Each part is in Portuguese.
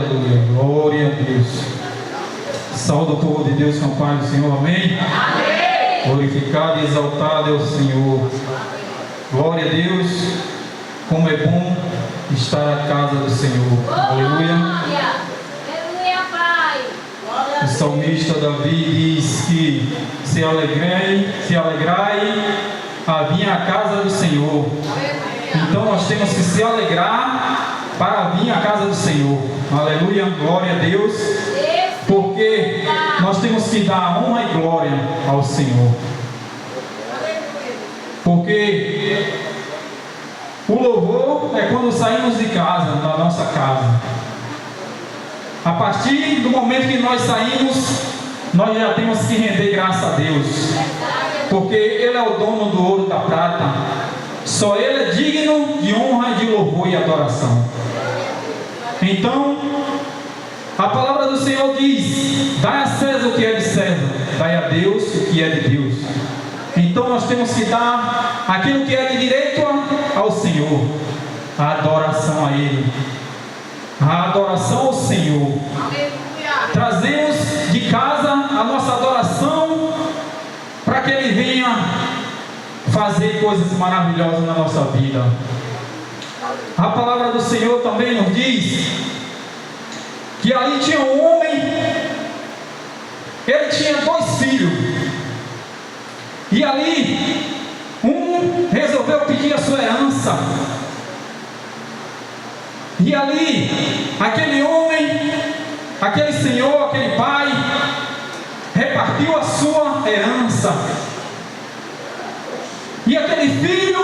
Aleluia, glória a Deus. Saúde o povo de Deus com a paz do Senhor, amém? Amém. Glorificado e exaltado é o Senhor. Glória a Deus, como é bom estar na casa do Senhor. Aleluia. Aleluia, Pai. O salmista Davi diz que se alegrai a vir à casa do Senhor. Então nós temos que se alegrar para vir à casa do Senhor. Aleluia, glória a Deus. Porque nós temos que dar honra e glória ao Senhor. Porque o louvor é quando saímos de casa, da nossa casa. A partir do momento que nós saímos, nós já temos que render graça a Deus. Porque Ele é o dono do ouro e da prata. Só Ele é digno de honra, de louvor e adoração. Então, a palavra do Senhor diz: dai a César o que é de César, dai a Deus o que é de Deus. Então nós temos que dar aquilo que é de direito ao Senhor, a adoração a Ele, a adoração ao Senhor. Trazemos de casa a nossa adoração para que Ele venha fazer coisas maravilhosas na nossa vida. A palavra do Senhor também nos diz que ali tinha um homem, ele tinha 2 filhos, e ali um resolveu pedir a sua herança, e ali aquele homem, aquele senhor, aquele pai repartiu a sua herança, e aquele filho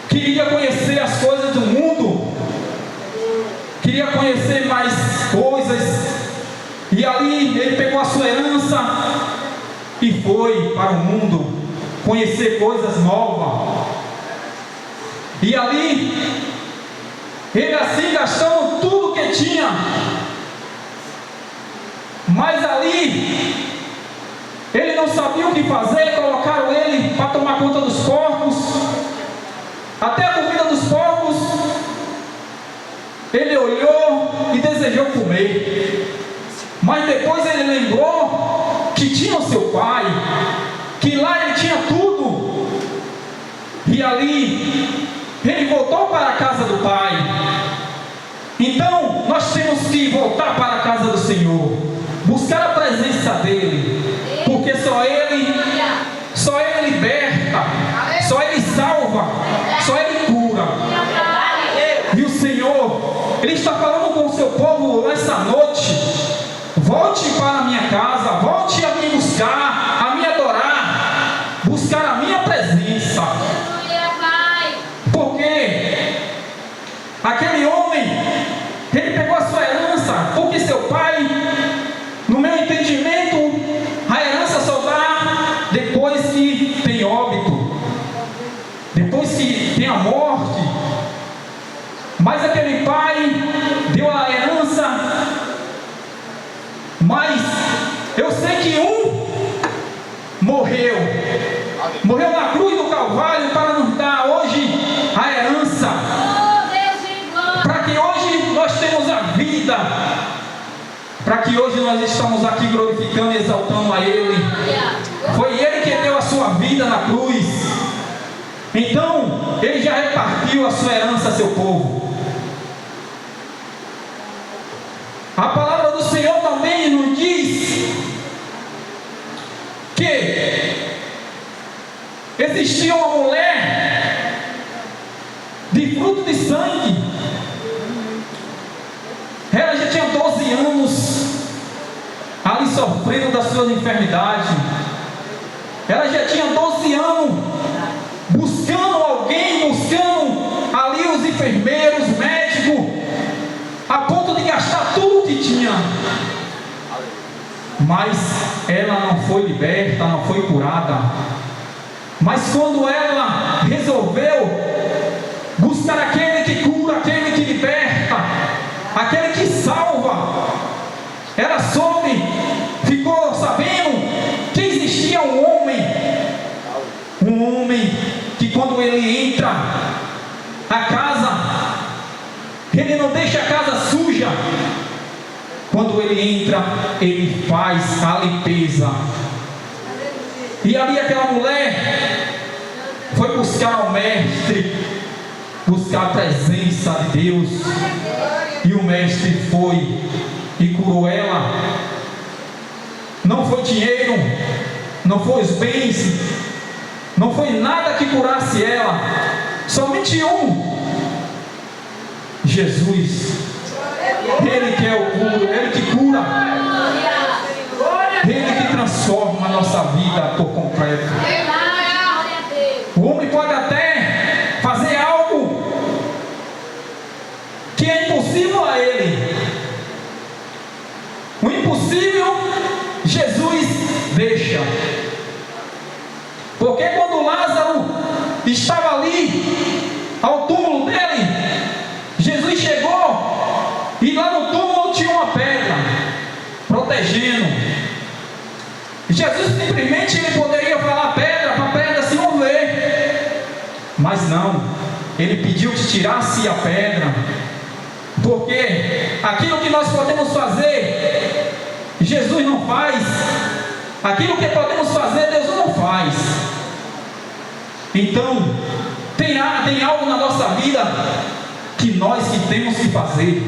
queria conhecer as coisas do mundo, queria conhecer mais coisas, e ali ele pegou a sua herança e foi para o mundo conhecer coisas novas. E ali ele assim gastando tudo que tinha, mas ali ele não sabia o que fazer. Colocaram ele para tomar conta dos porcos, até a comida dos porcos ele olhou e desejou comer, mas depois ele lembrou que tinha o seu pai, que lá ele tinha tudo, e ali ele voltou para a casa do pai. Então nós temos que voltar para a casa do Senhor, buscar a presença dele, porque só Ele liberta, só Ele salva, só Ele cura. E o Senhor, Ele está falando com o seu povo nessa noite: volte para a minha casa, volte a me buscar, a me adorar, buscar a minha presença. Porque aquele homem, ele pegou a sua herança, porque seu pai, no meu entendimento, a herança só dá depois que tem óbito, depois que tem a morte. Mas aquele pai deu a herança, mas eu sei que um morreu na cruz do Calvário para nos dar hoje a herança, para que hoje nós temos a vida, para que hoje nós estamos aqui glorificando e exaltando a Ele. Foi Ele que deu a sua vida na cruz. Então Ele já repartiu a sua herança a seu povo. A palavra do Senhor também nos diz que existia uma mulher de fruto de sangue. Ela já tinha 12 anos ali sofrendo das suas enfermidades. Ela já tinha 12 anos buscando alguém, buscando ali os enfermeiros, médicos, a ponto de gastar tudo que tinha. Mas ela não foi liberta, não foi curada. Mas quando ela resolveu buscar aquele que cura, aquele que liberta, aquele que salva, ela soube, ficou sabendo que existia um homem que quando ele entra a casa, ele não deixa a casa suja, quando ele entra, ele faz a limpeza. E ali aquela mulher foi buscar o mestre, buscar a presença de Deus. E o mestre foi e curou ela. Não foi dinheiro, não foi os bens, não foi nada que curasse ela. Somente um: Jesus. Ele que é o curo, Ele que cura, Ele que transforma a nossa vida por completo. O homem pode até fazer algo que é impossível a ele. O impossível, Jesus deixa. Porque quando Lázaro estava ali, ao túmulo dele, Jesus chegou e lá no túmulo tinha uma pedra protegendo. Jesus simplesmente ele poderia falar pedra para a pedra se mover, mas não. Ele pediu que tirasse a pedra, porque aquilo que nós podemos fazer, Jesus não faz. Aquilo que podemos fazer, Deus não faz. Então, tem algo na nossa vida que nós que temos que fazer,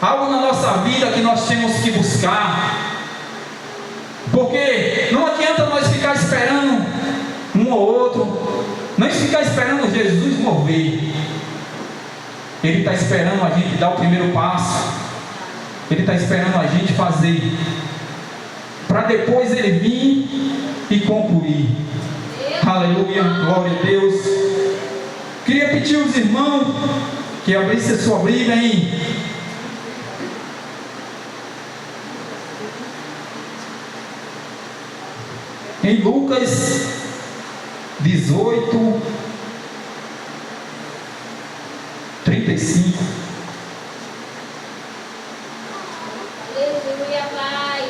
algo na nossa vida que nós temos que buscar, porque não adianta nós ficar esperando um ou outro, não ficar esperando Jesus mover. Ele está esperando a gente dar o primeiro passo, Ele está esperando a gente fazer, para depois Ele vir e concluir. Aleluia, glória a Deus. Queria pedir aos irmãos que abrissem a sua Bíblia em Lucas 18, 35. Aleluia, Pai.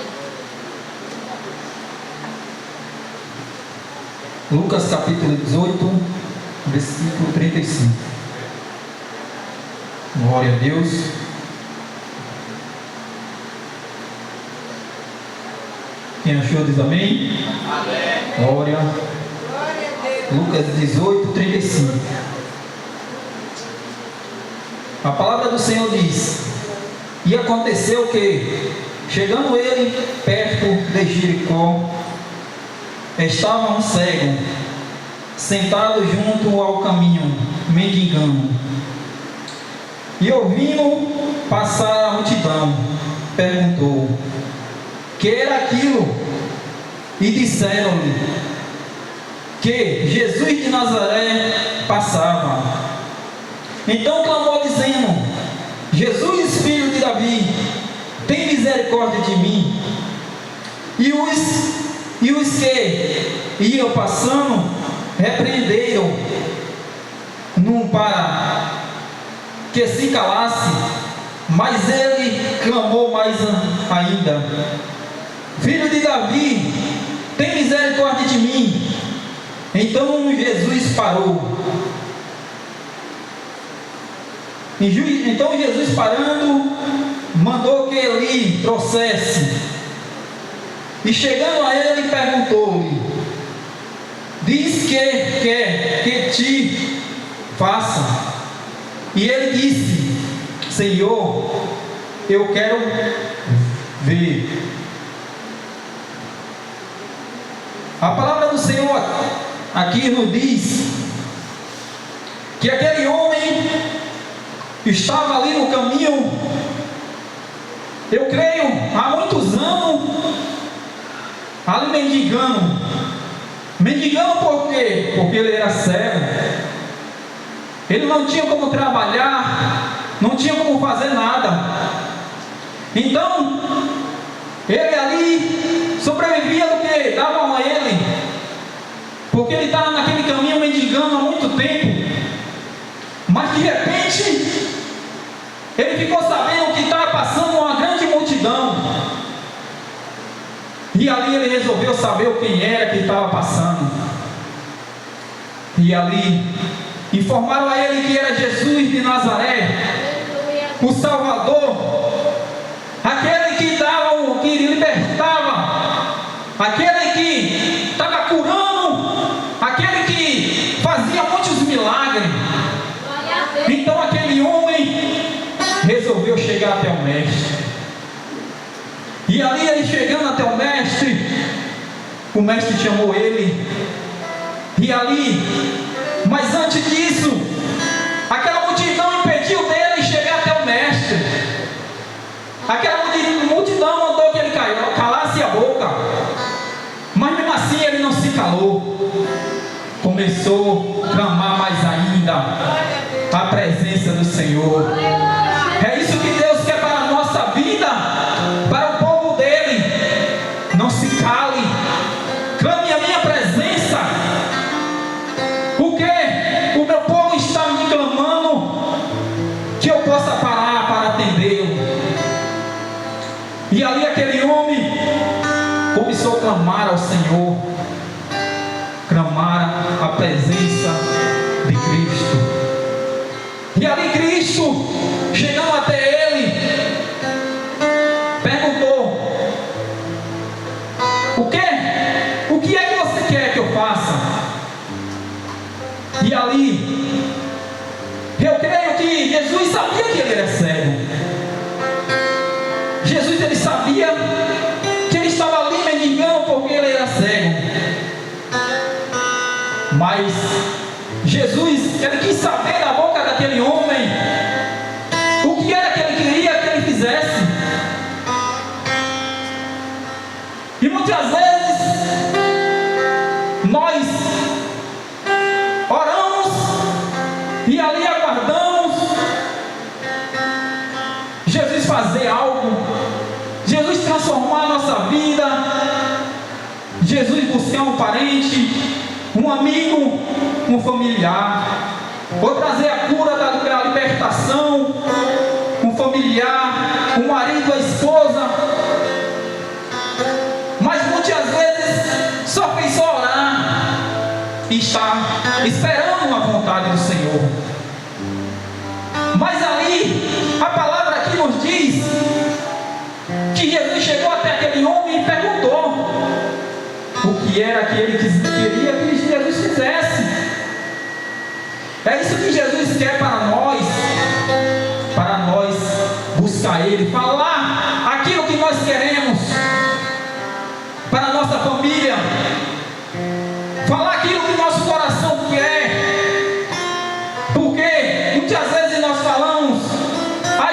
Lucas capítulo 18, versículo 35. Glória a Deus. Quem achou diz amém? Amém. Glória. Lucas 18, 35. A palavra do Senhor diz: e aconteceu que, chegando ele perto de Jericó, estava um cego, sentado junto ao caminho, mendigando. E ouvindo passar a multidão, perguntou: que era aquilo? E disseram-lhe que Jesus de Nazaré passava. Então clamou dizendo: Jesus, filho de Davi, tem misericórdia de mim. E os que iam passando repreenderam-no para que se calasse, mas ele clamou mais ainda: Filho de Davi, tem misericórdia de mim. Então Jesus parou. Então Jesus parando, mandou que ele trouxesse. E chegando a ele, perguntou-lhe: diz que quer que te faça? E ele disse: Senhor, eu quero ver. A palavra do Senhor aqui nos diz que aquele homem estava ali no caminho, eu creio, há muitos anos, ali mendigando. Mendigando por quê? Porque ele era cego. Ele não tinha como trabalhar, não tinha como fazer nada. Então, ele ali sobrevivia do que davam a ele, porque ele estava naquele caminho mendigando há muito tempo. Mas de repente, ele ficou sabendo que estava passando uma grande multidão. E ali ele resolveu saber quem era que estava passando. E ali informaram a ele que era Jesus de Nazaré, o Salvador, aquele resolveu chegar até o mestre. E ali ele chegando até o mestre chamou ele. E ali, mas antes disso, aquela multidão impediu dele chegar até o mestre. Aquela multidão mandou que ele calasse a boca. Mas mesmo assim ele não se calou. Começou a clamar mais ainda a presença do Senhor. É isso que Deus quer para a nossa vida, para o povo dele. Não se cale, clame a minha presença. Porque o meu povo está me clamando, que eu possa parar para atendê-lo. E ali aquele homem começou a clamar ao Senhor, clamar a presença de Cristo. E ali Cristo, chegando até ele, perguntou: o que é que você quer que eu faça? E ali, eu creio que Jesus sabia que ele era cego. Jesus, ele sabia que ele estava ali mendigando porque ele era cego. Mas Jesus, ele quis saber da boca daquele homem o que era que ele queria que ele fizesse. E muitas vezes nós oramos e ali aguardamos Jesus fazer algo, Jesus transformar a nossa vida, Jesus buscar um parente, um amigo, um familiar, ou trazer a cura da libertação, um familiar, um marido, a esposa. Mas muitas vezes só fez orar e está esperando a vontade do Senhor. Mas ali a palavra aqui nos diz que Jesus chegou até aquele homem e perguntou o que era que ele queria que Jesus fizesse. É isso que Jesus quer para nós buscar Ele, falar aquilo que nós queremos para a nossa família, falar aquilo que nosso coração quer, porque muitas vezes nós falamos: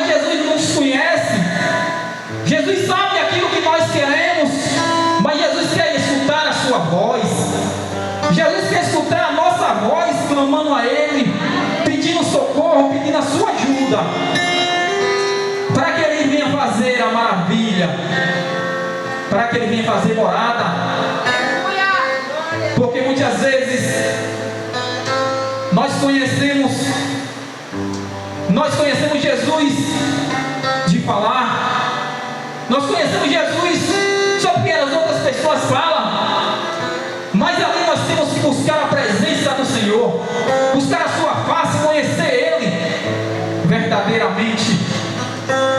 Jesus não nos conhece, Jesus sabe aquilo que nós queremos, mas Jesus quer escutar a sua voz, Jesus quer escutar a nossa voz, clamando a Ele, pedindo socorro, pedindo a sua ajuda, para que Ele venha fazer a maravilha, para que Ele venha fazer morada. Porque muitas vezes nós conhecemos Jesus de falar, nós conhecemos Jesus só porque as outras pessoas falam, mas ali nós temos que buscar a presença do Senhor, buscar a sua face, conhecer Ele verdadeiramente,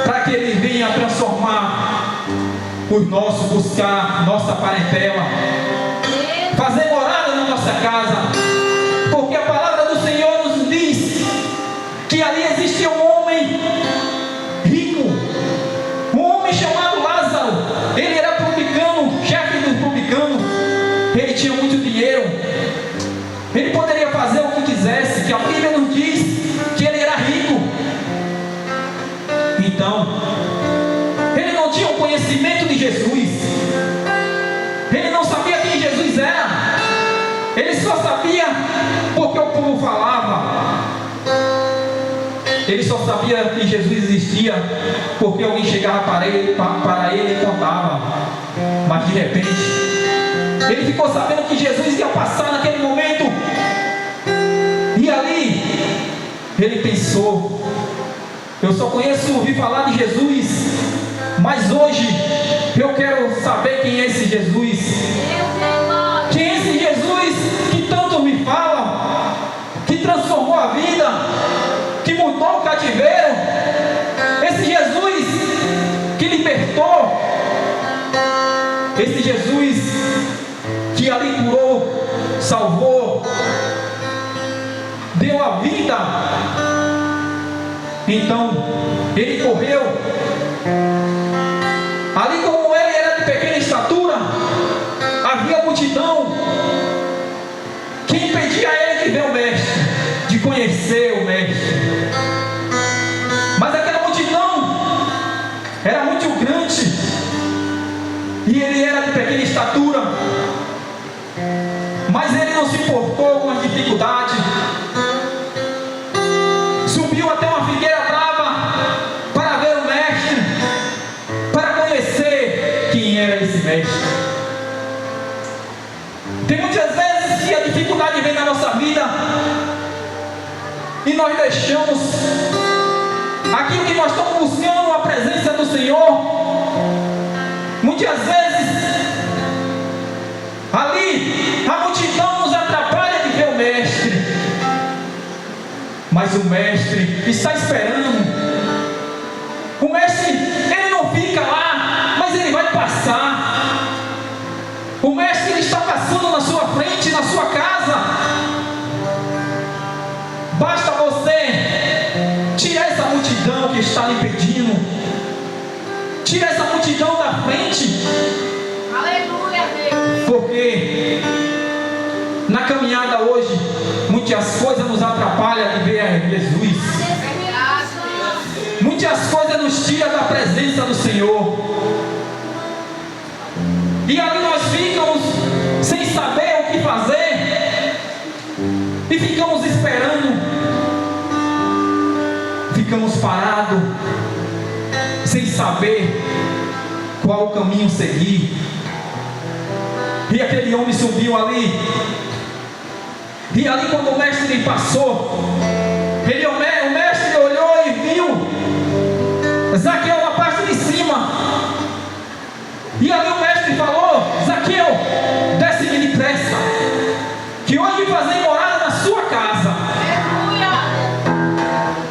para que Ele venha transformar o nosso, buscar nossa parentela, fazer morada na nossa casa, porque a palavra do Senhor nos diz que ali existia um homem rico, um homem chamado Lázaro. Ele era publicano, chefe dos publicanos, ele tinha muito dinheiro, ele poderia fazer o que quisesse, que a Bíblia nos diz que ele era rico. Então, ele não tinha o conhecimento de Jesus, ele não sabia quem Jesus era, ele só sabia porque o povo falava, ele só sabia que Jesus existia porque alguém chegava para ele e contava. Mas de repente ele ficou sabendo que Jesus ia passar naquele momento, e ali ele pensou: eu só conheço ouvir falar de Jesus, mas hoje eu quero saber quem é esse Jesus. Quem é esse Jesus que tanto me fala, que transformou a vida, que mudou o cativeiro, esse Jesus que libertou, esse Jesus que ali curou, salvou, deu a vida. Então ele correu. Ali, como ele era de pequena estatura, havia multidão que impedia ele de ver o mestre, de conhecer o mestre. Mas aquela multidão era muito grande e ele era de pequena estatura, mas ele não se importou com as dificuldades. Subiu até uma figueira brava para ver o mestre, para conhecer quem era esse mestre. Tem muitas vezes que a dificuldade vem na nossa vida e nós deixamos aquilo que nós estamos buscando, a presença do Senhor. Muitas vezes ali a multidão nos atrapalha de ver o mestre, mas o mestre está esperando. O mestre, ele não fica lá, mas ele vai passar. O mestre, ele está passando na sua frente, na sua casa. Basta você tirar essa multidão que está lhe impedindo, tira essa multidão da frente. Aleluia, Deus. Porque na caminhada hoje muitas coisas nos atrapalham de ver a Jesus. Muitas coisas nos tiram da presença do Senhor. E ali nós ficamos sem saber o que fazer. E ficamos esperando. Ficamos parados, sem saber qual o caminho seguir. E aquele homem subiu ali. E ali, quando o mestre passou, o mestre olhou e viu Zaqueu na parte de cima. E ali o mestre falou: Zaqueu, desce-me depressa, que hoje fazer morada na sua casa.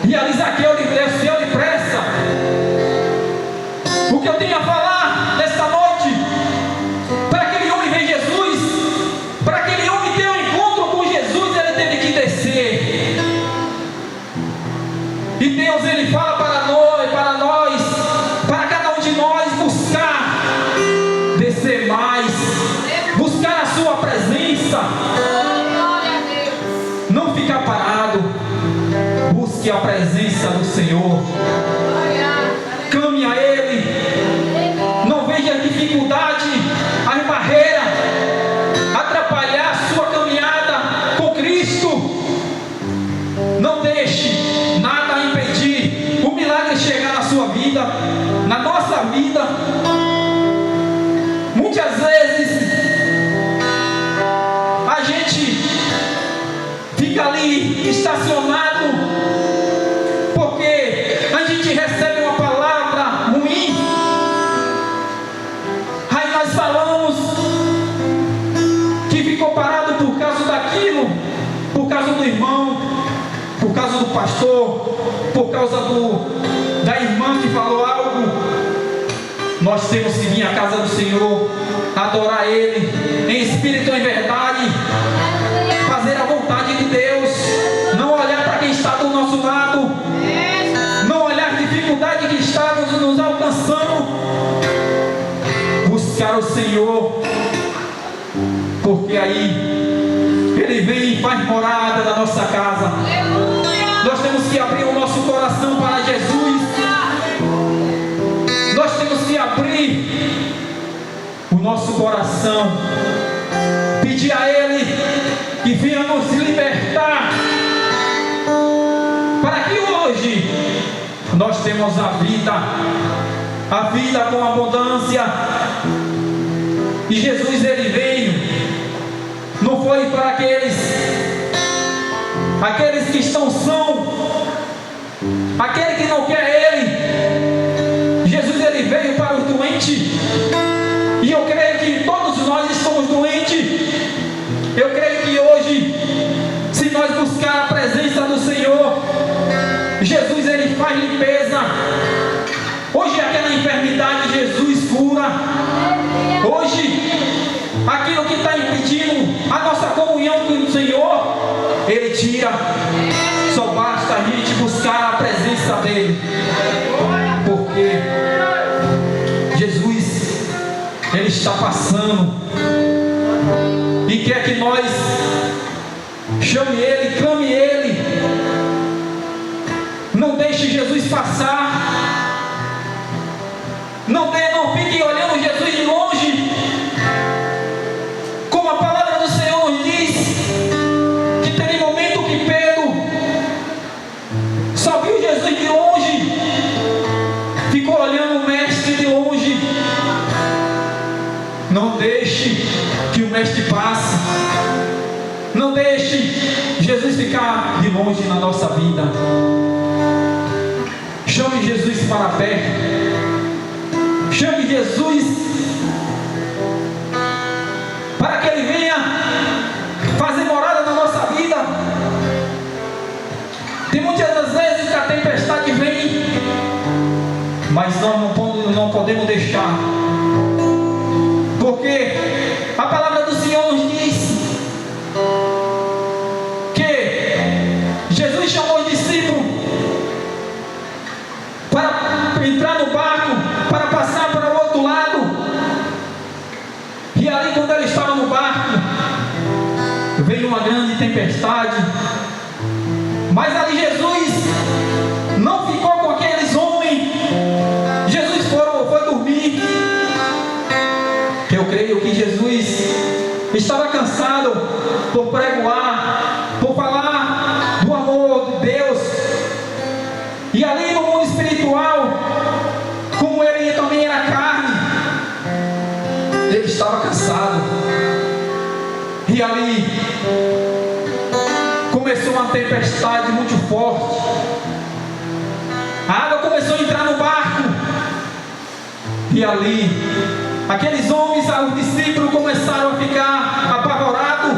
E ali Zaqueu desceu depressa. O que eu tenho a falar nesta noite, para aquele homem ver Jesus, para aquele homem ter um encontro com Jesus, ele teve que descer. E Deus, ele fala para nós, para cada um de nós buscar descer mais, buscar a sua presença, não ficar parado. Busque a presença do Senhor, clame a Ele. Não veja a dificuldade, as barreiras atrapalhar a sua caminhada com Cristo. Não deixe nada impedir o milagre chegar na sua vida, na nossa vida. Muitas vezes a gente fica ali estacionado porque a gente recebe uma palavra ruim. Aí nós falamos que ficou parado por causa daquilo, por causa do irmão, por causa do pastor, por causa da irmã que falou algo. Nós temos que vir à casa do Senhor, adorar Ele em espírito e em verdade, fazer a vontade de Deus, não olhar para quem está do nosso lado, não olhar a dificuldade que está nos alcançando, buscar o Senhor, porque aí Ele vem e faz morada na nossa casa. Nós temos que abrir o nosso coração para Jesus. Nós temos que abrir o nosso coração, pedir a Ele que venha nos libertar, para que hoje nós temos a vida com abundância. E Jesus, Ele veio, não foi para aqueles que estão são, aquele que não quer Ele. Jesus, Ele veio para os doentes, e eu creio que todos nós estamos doentes. Eu creio que hoje, se nós buscar a presença do Senhor, Jesus, Ele faz limpeza. Hoje aquela enfermidade Jesus cura. Hoje aquilo que está impedindo a nossa comunhão com o Senhor, Ele tira. Só basta a gente buscar a presença dEle. está passando e quer que nós chame Ele, clame Ele. Não deixe Jesus passar. Não fique olhando Jesus de longe. Como a palavra do Senhor nos diz, que teve momento que Pedro só viu Jesus de longe, ficou olhando o Mestre de longe. Não deixe que o Mestre passe. Não deixe Jesus ficar de longe na nossa vida. Chame Jesus para perto. Chame Jesus para que Ele venha fazer morada na nossa vida. Tem muitas das vezes que a tempestade vem, mas nós não podemos deixar, porque a palavra do Senhor nos diz que Jesus chamou os discípulos para entrar no barco, para passar para o outro lado. E ali, quando ele estava no barco, veio uma grande tempestade. Mas ali Jesus não ficou com aqueles homens. Jesus foi dormir. Eu creio que Jesus estava cansado por pregoar, por falar do amor de Deus. E ali no mundo espiritual, como ele também era carne, ele estava cansado. E ali começou uma tempestade muito forte. A água começou a entrar no barco. E ali, aqueles homens, os discípulos, começaram a ficar apavorados.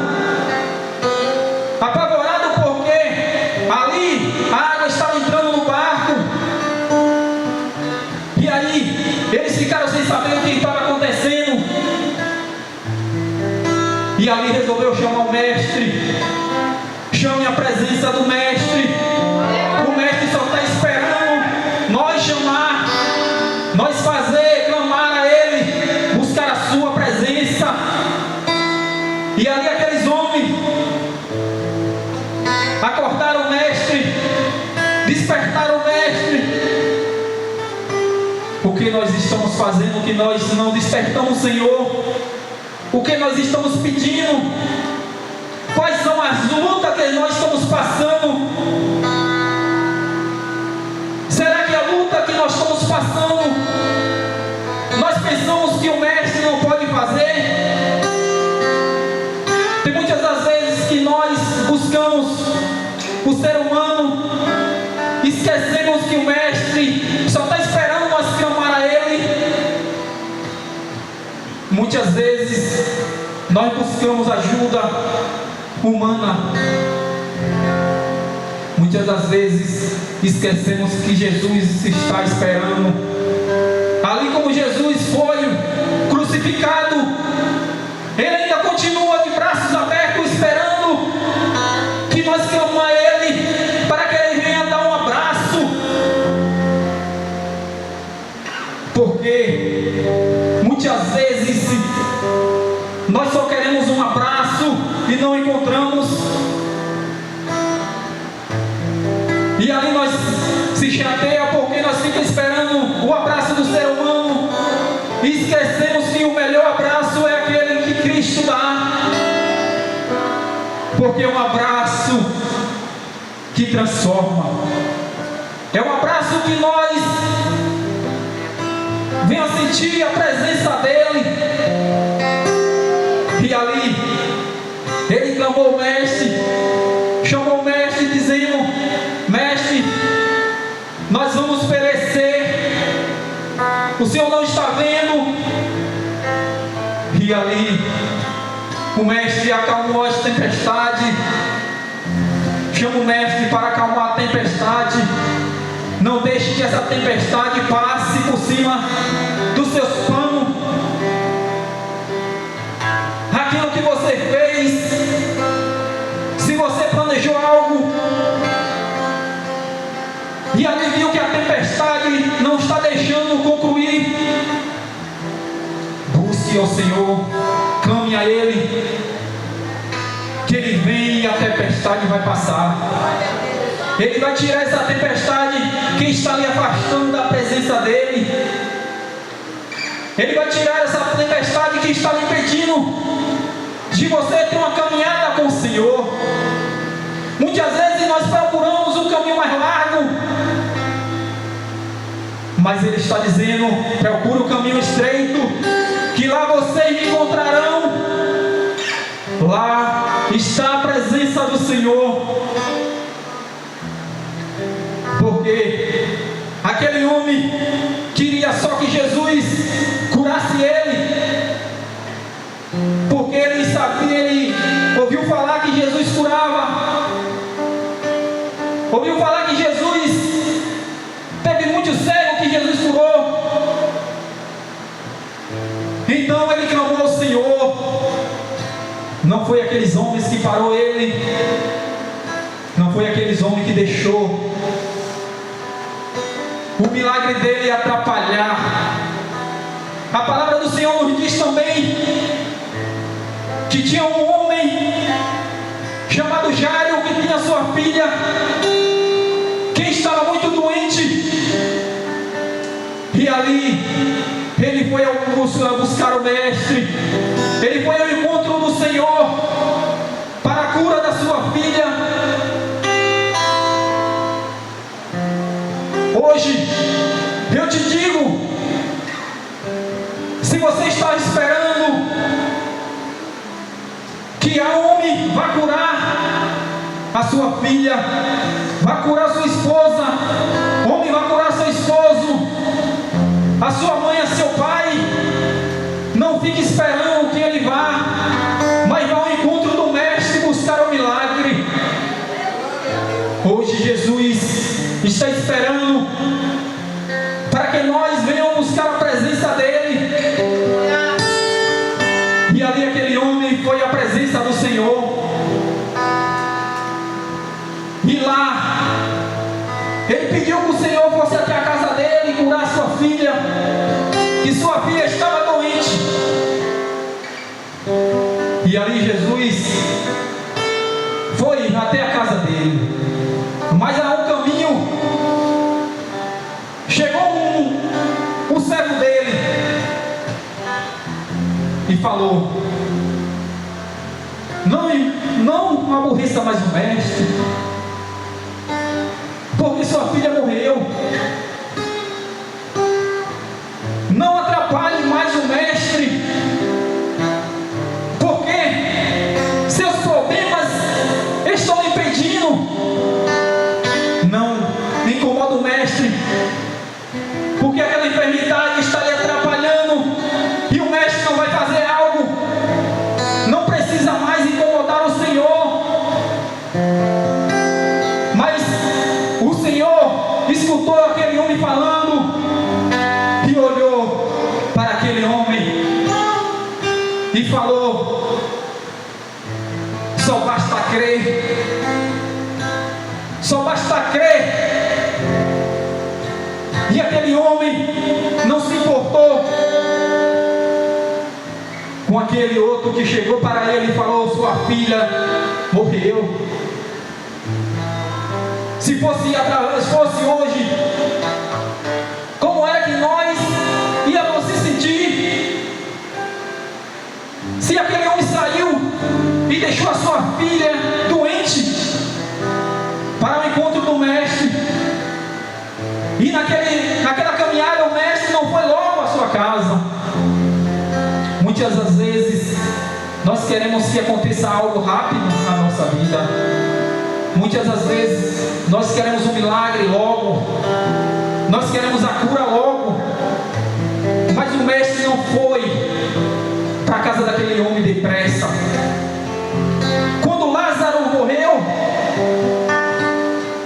Apavorados porque ali a água estava entrando no barco. E aí, eles ficaram sem saber o que estava acontecendo. E ali resolveu chamar o Mestre. Chame a presença do Mestre. O Mestre só está esperando nós chamar, nós fazer, clamar a Ele, buscar a sua presença. E ali aqueles homens acordaram o Mestre, despertaram o Mestre. O que nós estamos fazendo, que nós não despertamos o Senhor? O que nós estamos pedindo? Quais são as lutas que nós estamos passando? Será que a luta que nós estamos passando, nós pensamos que o Mestre não pode fazer? Tem muitas das vezes que nós buscamos o ser humano, esquecemos que o Mestre só está esperando nós clamar a Ele. Muitas vezes nós buscamos ajuda humana. Muitas das vezes esquecemos que Jesus está esperando. Ali como Jesus foi crucificado, Ele ainda continua de braços abertos esperando que nós clamamos a Ele, para que Ele venha dar um abraço. Porque muitas vezes nós só queremos um abraço e não encontramos. E ali nós se chateia porque nós ficamos esperando o abraço do ser humano e esquecemos que o melhor abraço é aquele que Cristo dá. Porque é um abraço que transforma. É um abraço que nós venhamos sentir a presença dEle. E ali ele clamou o Mestre, chamou o Mestre dizendo: Mestre, nós vamos perecer, o Senhor não está vendo? E ali o Mestre acalmou essa tempestade. Chama o Mestre para acalmar a tempestade. Não deixe que essa tempestade passe por cima dos seus panos. Aquilo que você fez, se você planejou algo e ali viu que a tempestade não está deixando concluir, busque ao Senhor, clame a Ele, que Ele vem e a tempestade vai passar. Ele vai tirar essa tempestade que está lhe afastando da presença dEle. Ele vai tirar essa tempestade que está lhe impedindo de você ter uma caminhada com o Senhor. Muitas vezes nós procuramos um caminho mais largo, mas Ele está dizendo: procure o caminho estreito, que lá vocês me encontrarão. Lá está a presença do Senhor. Porque aquele homem queria só que Jesus curasse ele, porque ele sabia, ele ouviu falar que Jesus curava, ouviu falar que Jesus teve muitos cegos que Jesus curou. Então ele clamou ao Senhor. Não foi aqueles homens que parou ele, não foi aqueles homens que deixou o milagre dele atrapalhar. A palavra do Senhor nos diz também que tinha um homem chamado Jairo, que tinha sua filha, que estava muito doente, e ali ele foi buscar o mestre, ele foi ao encontro do Senhor para a cura da sua filha. Hoje eu te digo, se você está esperando que a homem vá curar a sua filha, vá curar sua esposa, homem vai curar seu esposo, a sua mãe, a seu pai, não fique esperando que ele vá, mas vá ao encontro do mestre buscar o milagre. Hoje Jesus está esperando para que nós venhamos buscar a presença dele. E ali aquele homem foi à presença do Senhor, e lá ele pediu que o Senhor fosse até a casa dele e curar sua filha, que sua filha estava doente. E ali Jesus foi até a casa dele, mas ao caminho chegou um servo dele e falou: não aborreça mais o mestre, porque sua filha morreu. Não atrapalhe mais o mestre, porque seus problemas estão lhe impedindo. Não incomoda o mestre, porque aquela enfermidade está lhe atrapalhando e o mestre não vai fazer algo. Não precisa mais incomodar o Senhor. Mas o Senhor escutou aquele homem falando e olhou para aquele homem e falou: só basta crer, só basta crer. E aquele homem não se importou com aquele outro que chegou para ele e falou: sua filha morreu. Se fosse hoje, como é que nós íamos se sentir? Se aquele homem saiu e deixou a sua filha doente para o encontro do mestre, e naquela caminhada o mestre não foi logo à sua casa. Muitas das vezes nós queremos que aconteça algo rápido na nossa vida. Muitas das vezes nós queremos um milagre logo, nós queremos a cura logo, mas o mestre não foi para a casa daquele homem depressa. Quando Lázaro morreu,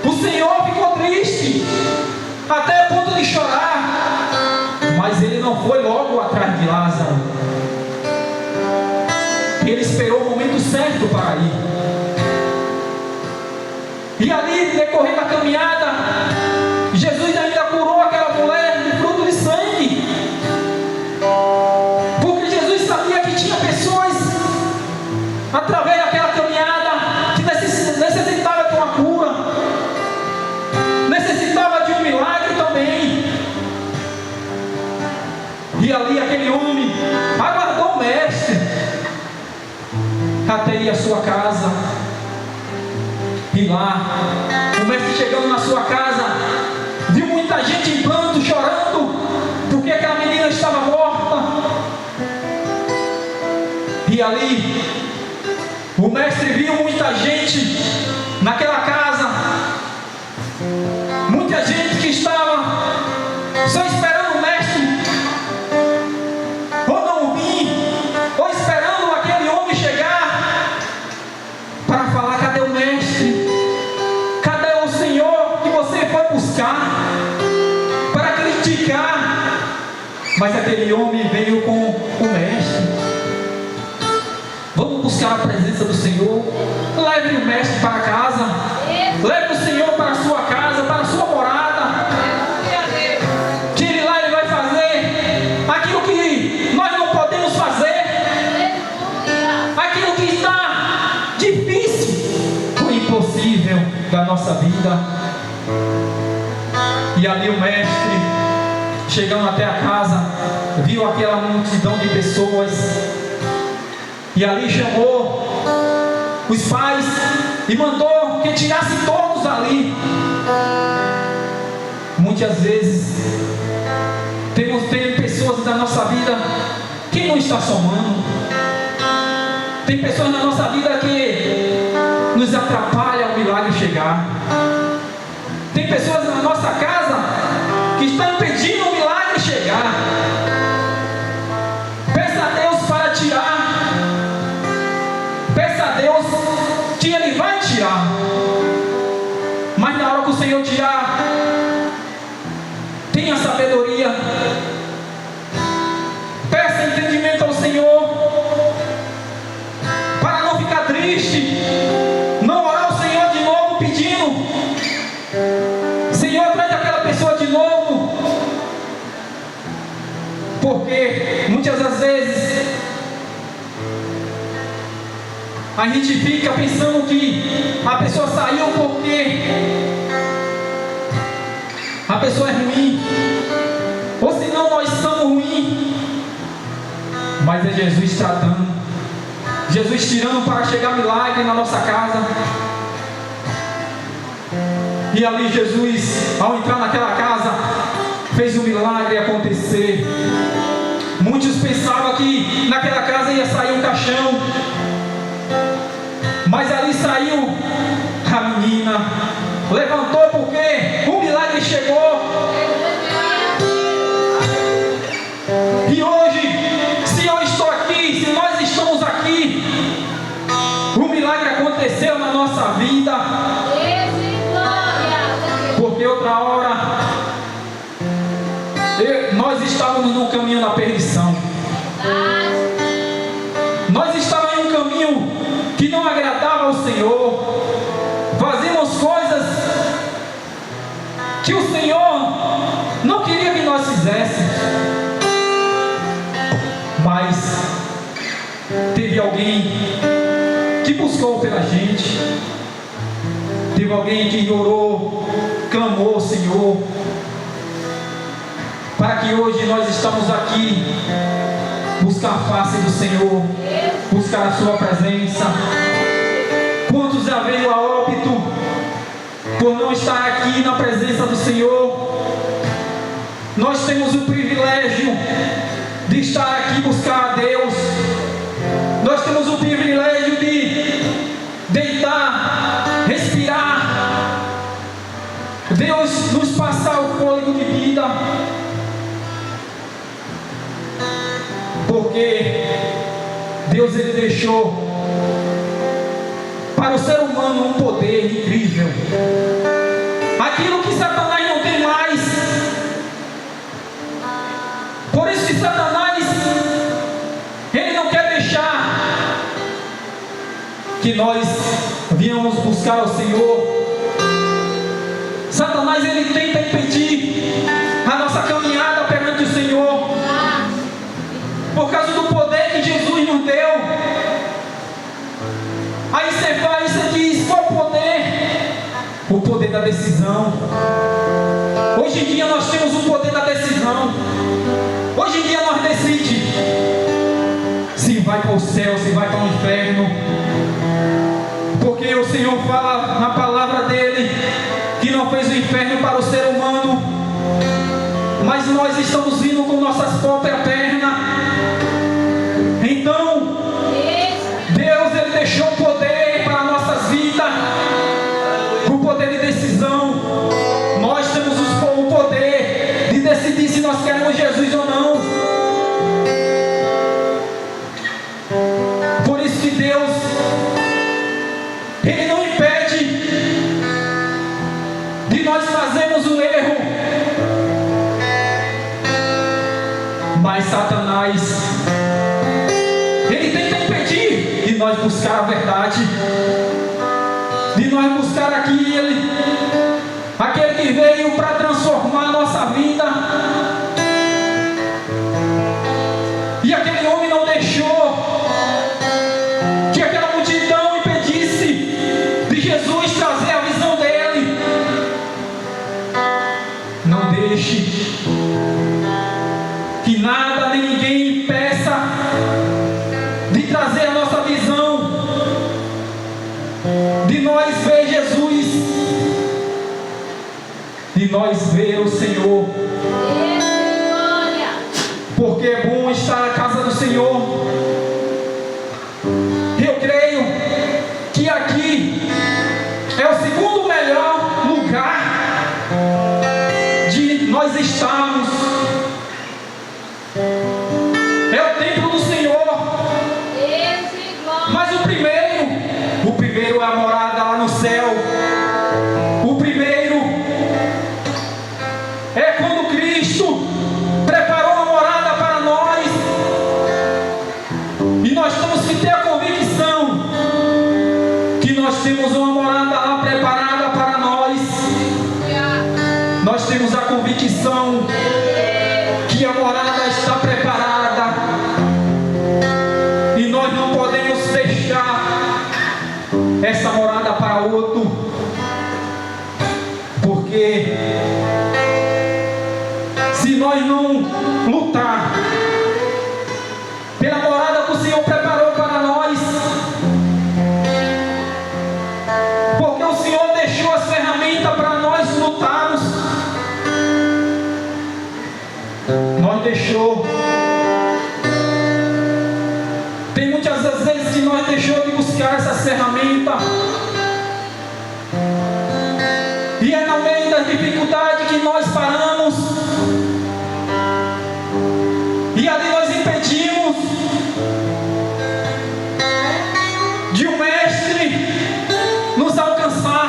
o Senhor ficou triste, até a ponto de chorar, mas ele não foi logo atrás de Lázaro. Ele esperou o momento certo para ir. E ali, decorrendo a caminhada, Jesus ainda curou aquela mulher de fruto de sangue, porque Jesus sabia E ali aquele homem aguardou o mestre até ir à sua casa. E lá, o mestre chegando na sua casa, viu muita gente em pranto, chorando, porque aquela menina estava morta. E ali, o mestre viu muita gente naquela casa, muita gente que estava só esperando o mestre, ou não vir, ou esperando aquele homem chegar para falar: cadê o mestre? Cadê o Senhor que você foi buscar? Para criticar. Mas aquele homem veio com o mestre. Vamos buscar a presença do Senhor. Leve o mestre para casa. Leve o Senhor para a sua casa, para a sua morada. Que ele lá ele vai fazer aquilo que nós não podemos fazer. Aquilo que está difícil, o impossível da nossa vida. E ali o mestre, chegando até a casa, viu aquela multidão de pessoas. E ali chamou os pais e mandou que tirasse todos ali. Muitas vezes tem pessoas na nossa vida que não está somando. Tem pessoas na nossa vida que nos atrapalham o milagre chegar. Tem pessoas na nossa casa que estão impedindo o milagre chegar. Peça a Deus para tirar. Peça a Deus que Ele vai tirar. Mas na hora que o Senhor tirar, tenha sabedoria. Peça entendimento ao Senhor, para não ficar triste. Não orar ao Senhor de novo pedindo: Senhor, traz aquela pessoa de novo. Porque muitas das vezes a gente fica pensando que a pessoa saiu porque a pessoa é ruim, ou senão nós somos ruins. Mas é Jesus tratando, Jesus tirando para chegar milagre na nossa casa. E ali Jesus, ao entrar naquela casa, fez o milagre acontecer. Muitos pensavam que naquela casa ia sair um caixão, mas ali saiu a menina, levantou, porque o milagre chegou. E hoje, se eu estou aqui, se nós estamos aqui, o milagre aconteceu na nossa vida. Porque outra hora nós estávamos num caminho da perdição. Nós estávamos em um caminho que não agradava ao Senhor. Fazíamos coisas que o Senhor não queria que nós fizéssemos. Mas teve alguém que buscou pela gente. Teve alguém que orou, clamou ao Senhor, para que hoje nós estamos aqui, buscar a face do Senhor, buscar a sua presença. Quantos já veio a óbito por não estar aqui na presença do Senhor? Nós temos o privilégio de estar aqui, buscar a Deus. Nós temos o privilégio de deitar, respirar, Deus nos passar o fôlego de vida. Porque Deus ele deixou para o ser humano um poder incrível, aquilo que Satanás não tem mais. Por isso que Satanás ele não quer deixar que nós venhamos buscar o Senhor. Satanás ele tenta impedir a nossa caminhada perante o Senhor, por causa do poder que Jesus nos deu. Aí você vai e você diz: qual poder? O poder da decisão. Hoje em dia nós temos o poder da decisão. Hoje em dia nós vai para o céu, se vai para o inferno. Porque o Senhor fala na palavra dele que não fez o inferno para o ser humano, mas nós estamos indo com nossas próprias pernas. Então Deus, ele deixou o poder para nossas vidas, o poder de decisão. Nós temos o poder de decidir se nós queremos Jesus ou não. Por isso que Deus, ele não impede de nós fazermos o erro, mas Satanás, ele tenta impedir de nós buscar a verdade, de nós buscar aquele que veio para transformar a nossa vida. E aquele homem não deixou que aquela multidão impedisse de Jesus trazer a visão dele. Não deixe que nada nem ninguém impeça de trazer a nossa visão, de nós ver Jesus, de nós ver o Senhor. Porque é bom estar na casa do Senhor. Eu creio que aqui é o segundo melhor lugar de nós estarmos. É o templo do Senhor. Mas o primeiro é a morada lá no céu. O primeiro é quando Cristo preparou uma morada para nós. E nós temos que ter a convicção que nós temos uma morada lá preparada para nós. Nós temos a convicção que a morada está preparada. E nós não podemos deixar essa morada para outro. Porque se nós não lutar pela morada que o Senhor preparou para nós, porque o Senhor deixou as ferramentas para nós lutarmos, nós deixou. Tem muitas das vezes que nós deixou de buscar essas ferramentas, e é no meio das dificuldades que nós paramos, e ali nós impedimos de o Mestre nos alcançar.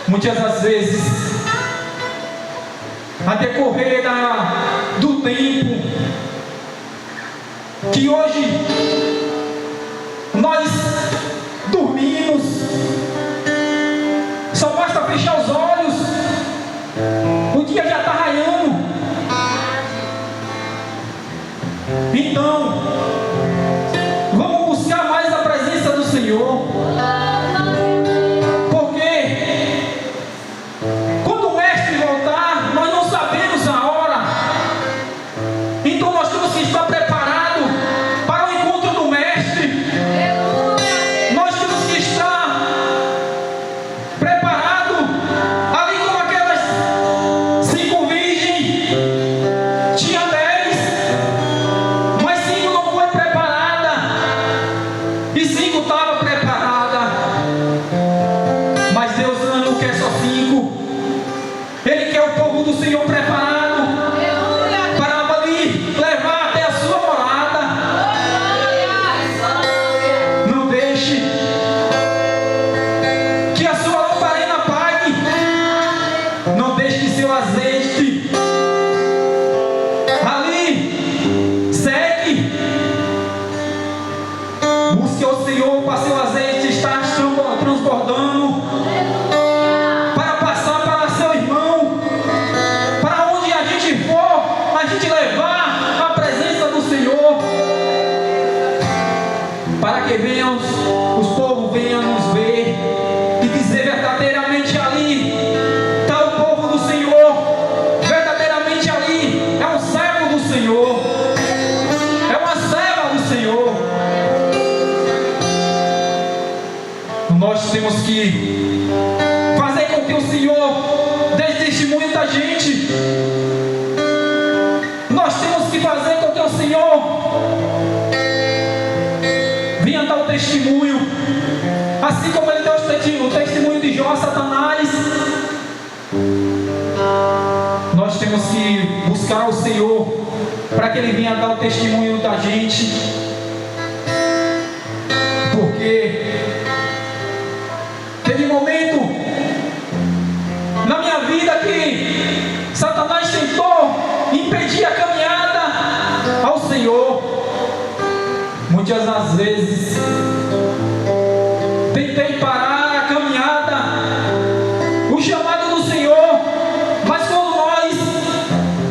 Muitas das vezes, a decorrer do tempo, que hoje nós dormimos, só basta fechar os olhos, o dia já está raiando. Então, vamos buscar mais a presença do Senhor, porque quando o Mestre voltar, nós não sabemos a hora. Então nós temos que estar preparados para o encontro do Mestre. Nós temos que estar preparados, ali como aquelas 5 virgens. Tinha 10, mas 5 não foi preparada, e 5 estava preparada. Mas Deus não quer só 5, Ele quer o povo do Senhor preparado para ali levar até a sua morada. Não deixe que a sua lamparina apague. Não deixe que seu azeite ali seque. Busque ao Senhor para seu azeite estar transbordando, para passar para seu irmão, para onde a gente for, a gente levar a presença do Senhor, para que venham os povos venham nos ver e dizer verdadeiramente ali está o povo do Senhor, verdadeiramente ali é um servo do Senhor, é uma temos que fazer com que o Senhor dê testemunho da gente. Nós temos que fazer com que o Senhor venha dar o testemunho, assim como Ele deu o testemunho de Jó a Satanás. Nós temos que buscar o Senhor para que Ele venha dar o testemunho da gente, porque teve momento na minha vida que Satanás tentou impedir a caminhada ao Senhor. Muitas das vezes tentei parar a caminhada, o chamado do Senhor, mas quando nós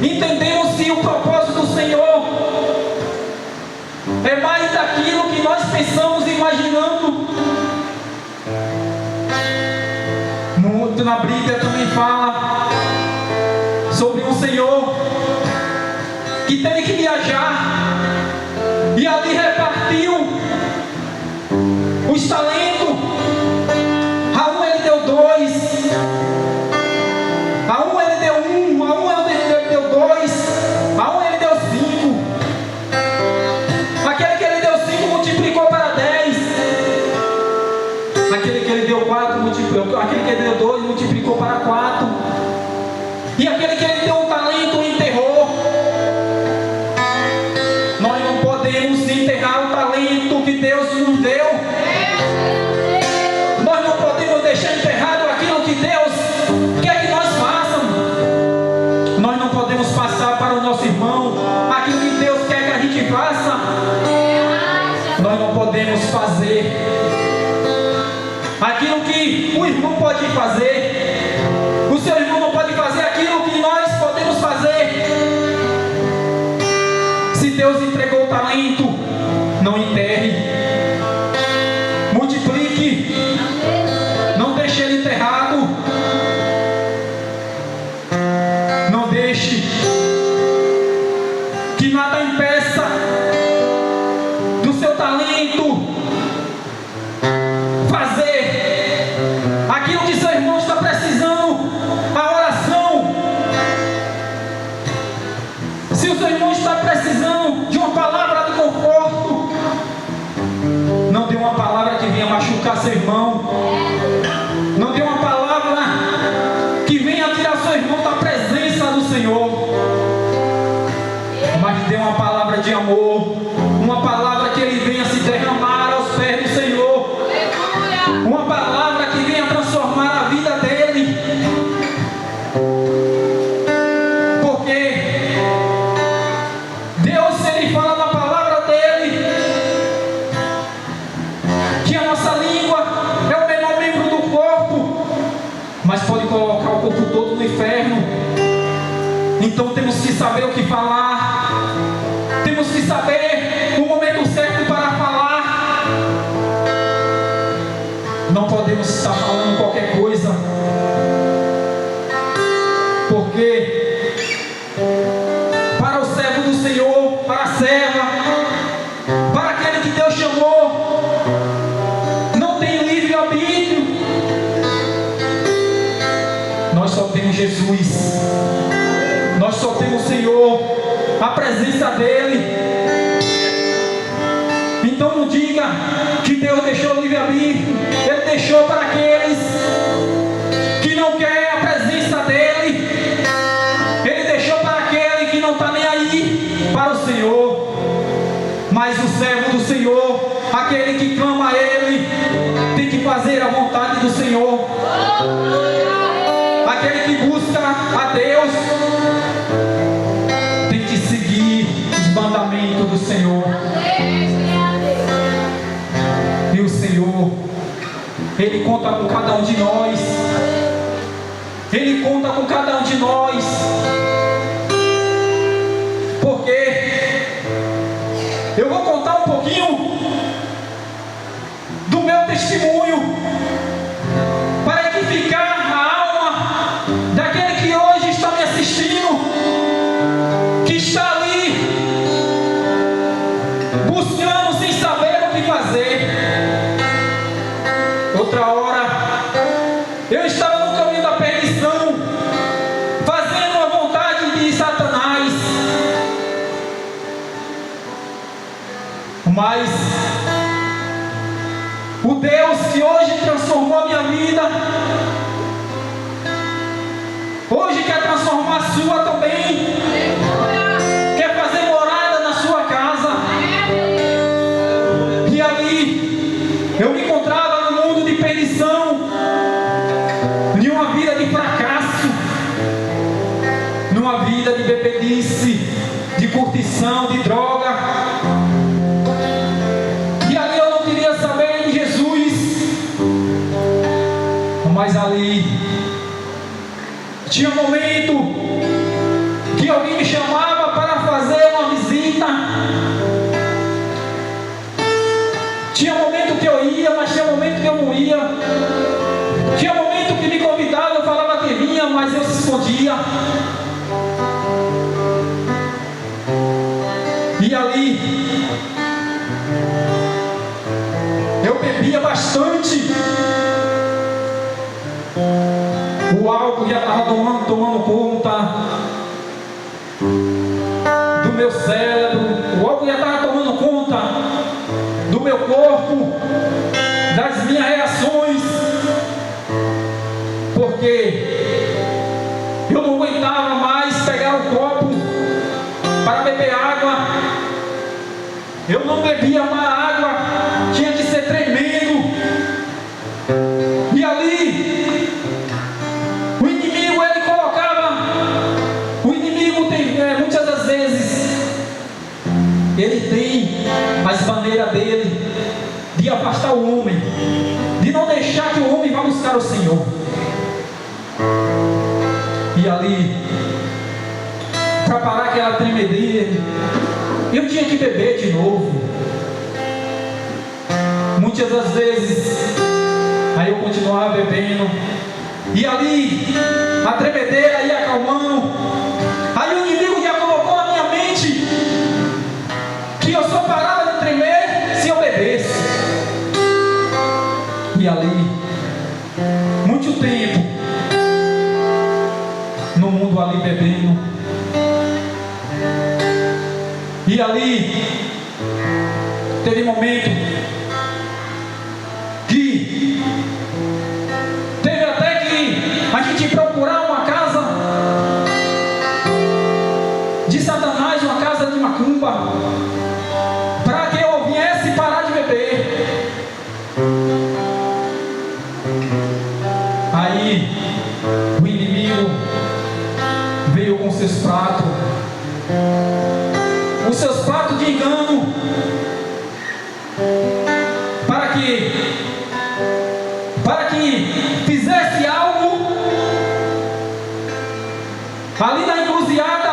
entendemos que o propósito do Senhor é mais daquilo que nós pensamos e imaginando. Na Bíblia também fala sobre um Senhor que teve que viajar e ali repartiu os talentos. A um Ele deu 2, a um Ele deu 1, a um Ele deu 2, a um Ele deu 5. Aquele que Ele deu 5 multiplicou para 10. Aquele que Ele deu 4 multiplicou, aquele que Ele deu 2 multiplicou para 4. E aquele que Ele deu um talento enterrou. Nós não podemos enterrar o talento que Deus nos deu. Nós não podemos deixar enterrado aquilo que Deus quer que nós façamos. Nós não podemos passar para o nosso irmão aquilo que Deus quer que a gente faça. Nós não podemos fazer aquilo que o irmão pode fazer. O seu irmão não pode fazer aquilo que nós podemos fazer. Se Deus entregou o talento, não enterre. Multiplique. Não deixe ele enterrado. Não deixe que nada impeça do seu talento fazer aquilo que seu irmão está precisando, a oração. Se o seu irmão está precisando de uma palavra de conforto, não dê uma palavra que venha machucar seu irmão. Não dê uma palavra que venha tirar seu irmão da presença do Senhor, mas dê uma palavra de amor, uma palavra que ele venha se derramar aos pés do Senhor, uma palavra que venha transformar a vida dele. Porque Deus, Ele fala na palavra dele que a nossa língua é o menor membro do corpo, mas pode colocar o corpo todo no inferno. Então temos que saber o que falar, temos que saber o momento certo para falar. Não podemos estar falando qualquer coisa, porque para o servo do Senhor, para a serva, para aquele que Deus chamou, não tem livre-arbítrio. Nós só temos Jesus, nós só temos o Senhor, a presença dEle. Então não diga que Deus deixou o livre-arbítrio. Ele deixou para aqueles que não querem a presença dEle. Ele deixou para aquele que não está nem aí para o Senhor. Mas o servo do Senhor, aquele que clama a Ele, tem que fazer a vontade do Senhor. Aquele que busca a Deus tem que seguir os mandamentos do Senhor. E o Senhor, Ele conta com cada um de nós. Ele conta com cada um de nós. Porque eu vou contar um pouquinho do meu testemunho para edificar a alma daquele que hoje está me assistindo, que está ali buscando sem saber o que fazer. Outra hora Mas o Deus que hoje transformou a minha vida, hoje quer transformar a sua também. Quer fazer morada na sua casa. E ali eu me encontrava no mundo de perdição, de uma vida de fracasso, numa vida de bebedice, de curtição, de droga. E ali eu não queria saber de Jesus. Mas ali tinha um momento que alguém me chamava para fazer uma visita. Tinha um momento que eu ia, mas tinha um momento que eu não ia. Tinha um momento que me convidava, eu falava que vinha, mas eu se escondia. E ali eu bebia bastante. O álcool já estava tomando conta do meu cérebro. O álcool já estava tomando conta do meu corpo, das minhas reações, porque eu não aguentava mais pegar o copo para beber água. Eu não bebia mais água, tinha que ser tremendo. E ali o inimigo, ele colocava, o inimigo tem, muitas das vezes, ele tem as maneiras dele de afastar o homem, de não deixar que o homem vá buscar o Senhor. E ali, para parar aquela tremedeira, eu tinha que beber de novo. Muitas das vezes, aí eu continuava bebendo. E ali, a tremedeira ia acalmando. Aí o inimigo já colocou na minha mente que eu só parava de tremer se eu bebesse. E ali, muito tempo, no mundo ali bebendo. E ali, teve momento que teve até que a gente procurar uma casa de Satanás, uma casa de macumba, para que eu viesse parar de beber. Aí o inimigo veio com seus pratos, os seus pratos de engano, para que fizesse algo ali na encruzilhada.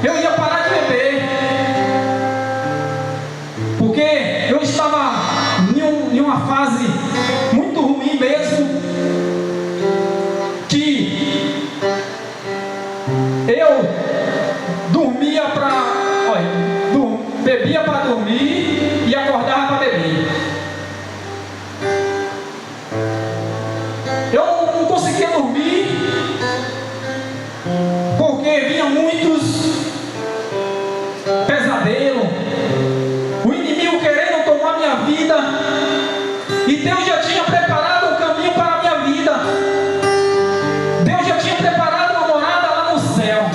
Eu ia parar de beber, porque eu estava em uma fase muito ruim mesmo, que eu dormia bebia para dormir e acordava para beber. Eu não conseguia dormir, porque vinha muitos pesadelos, o inimigo querendo tomar minha vida, e Deus já tinha preparado um caminho para a minha vida. Deus já tinha preparado uma morada lá no céu.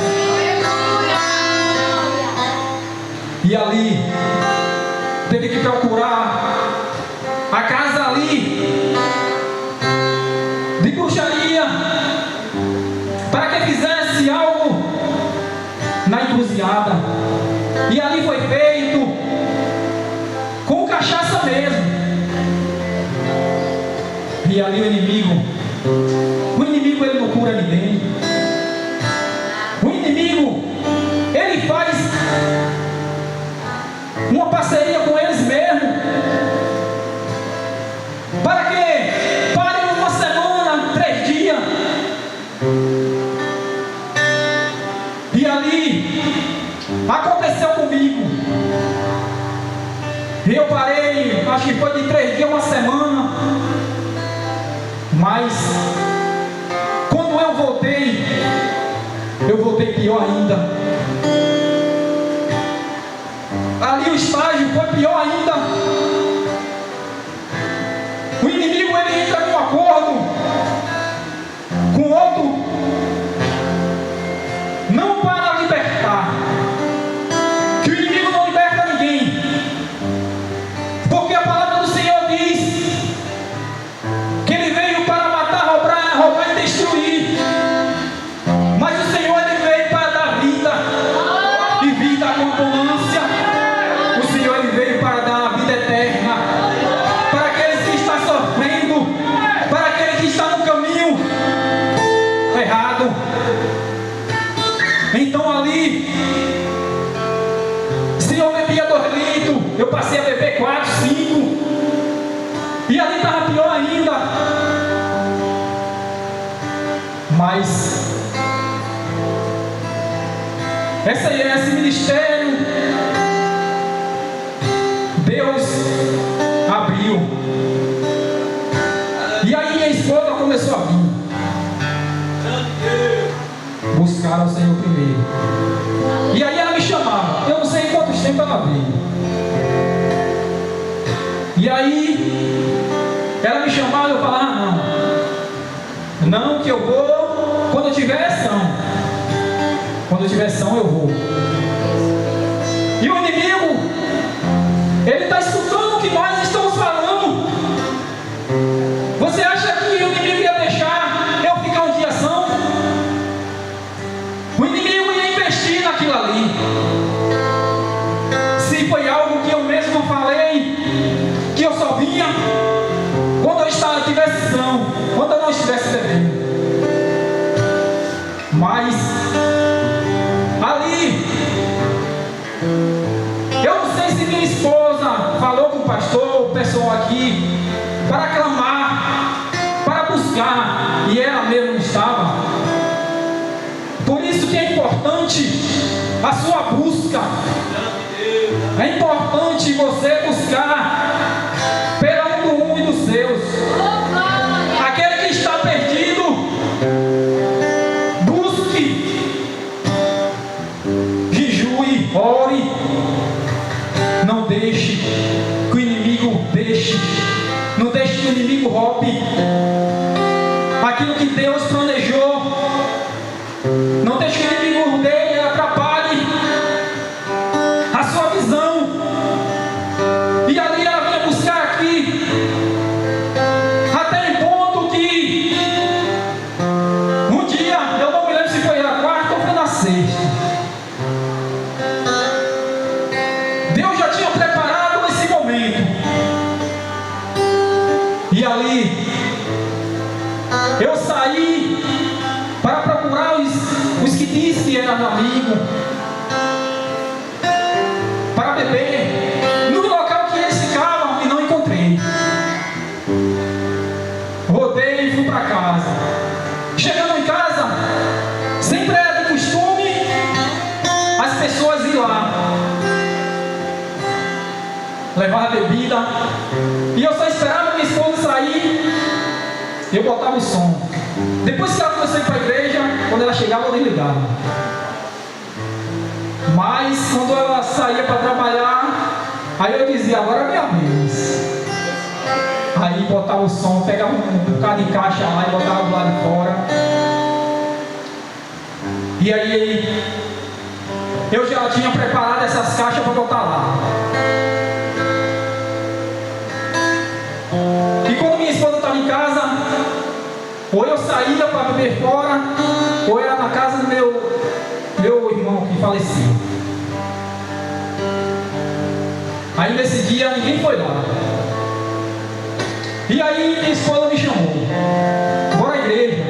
E ali teve que procurar a casa ali de bruxaria, para que fizesse algo na encruzilhada. E ali foi feito com cachaça mesmo. E ali o inimigo ele não cura ninguém. O inimigo, ele faz uma parceria com eles mesmo, para que parem uma semana, 3 dias. E ali aconteceu comigo. Eu parei, acho que foi de 3 dias, uma semana. Mas quando eu voltei pior ainda. Ali o estágio foi pior ali, se eu bebia 2 litros, eu passei a beber 4, 5. E ali estava pior ainda. Mas esse ministério Deus abriu. E aí minha esposa começou a vir buscar o Senhor primeiro. E aí ela me chamava. Eu não sei em quantos tempos ela veio. E aí ela me chamava e eu falava, não, que eu vou quando eu tiver ação. Quando eu tiver ação eu vou. E o inimigo, ele está escutando o que nós estamos falando. Você acha que o inimigo ia deixar eu ficar um dia ação? O inimigo ia investir naquilo ali. Se foi algo que eu mesmo falei, que eu só vinha quando eu tivesse ação, quando eu não estivesse bebendo. Mas ali, eu não sei se minha esposa falou com o pastor, o pessoal aqui, para clamar, para buscar, e ela mesmo não estava. Por isso que é importante a sua busca. É importante você buscar pelo mundo e dos seus. Aquele que está perdido, busque, jejue, ore. Não deixe que o inimigo não deixe que o inimigo roube aquilo que Deus planejou. Não deixe que o inimigo rodeie, atrapalhe a sua visão. E ali ela vinha buscar aqui, até em ponto que um dia, eu não me lembro se foi na quarta ou foi na sexta, Deus já tinha preparado esse momento. E ali eu saí para procurar os que dizem que eram amigos, para beber no local que eles ficavam, e não encontrei. Rodei e fui para casa. Chegando em casa, sempre era de costume as pessoas ir lá levar a bebida, e eu só esperava minha esposa sair. Eu botava o som. Depois que ela começou a ir para a igreja, quando ela chegava eu desligava. Mas quando ela saía para trabalhar, aí eu dizia, agora é minha vez. Aí botava o som, pegava um bocado de caixa lá e botava do lado de fora. E aí eu já tinha preparado essas caixas para botar lá. E quando minha esposa estava em casa, ou eu saía para beber fora, ou era na casa do meu irmão que faleceu. Aí nesse dia ninguém foi lá. E aí minha esposa me chamou, bora à igreja.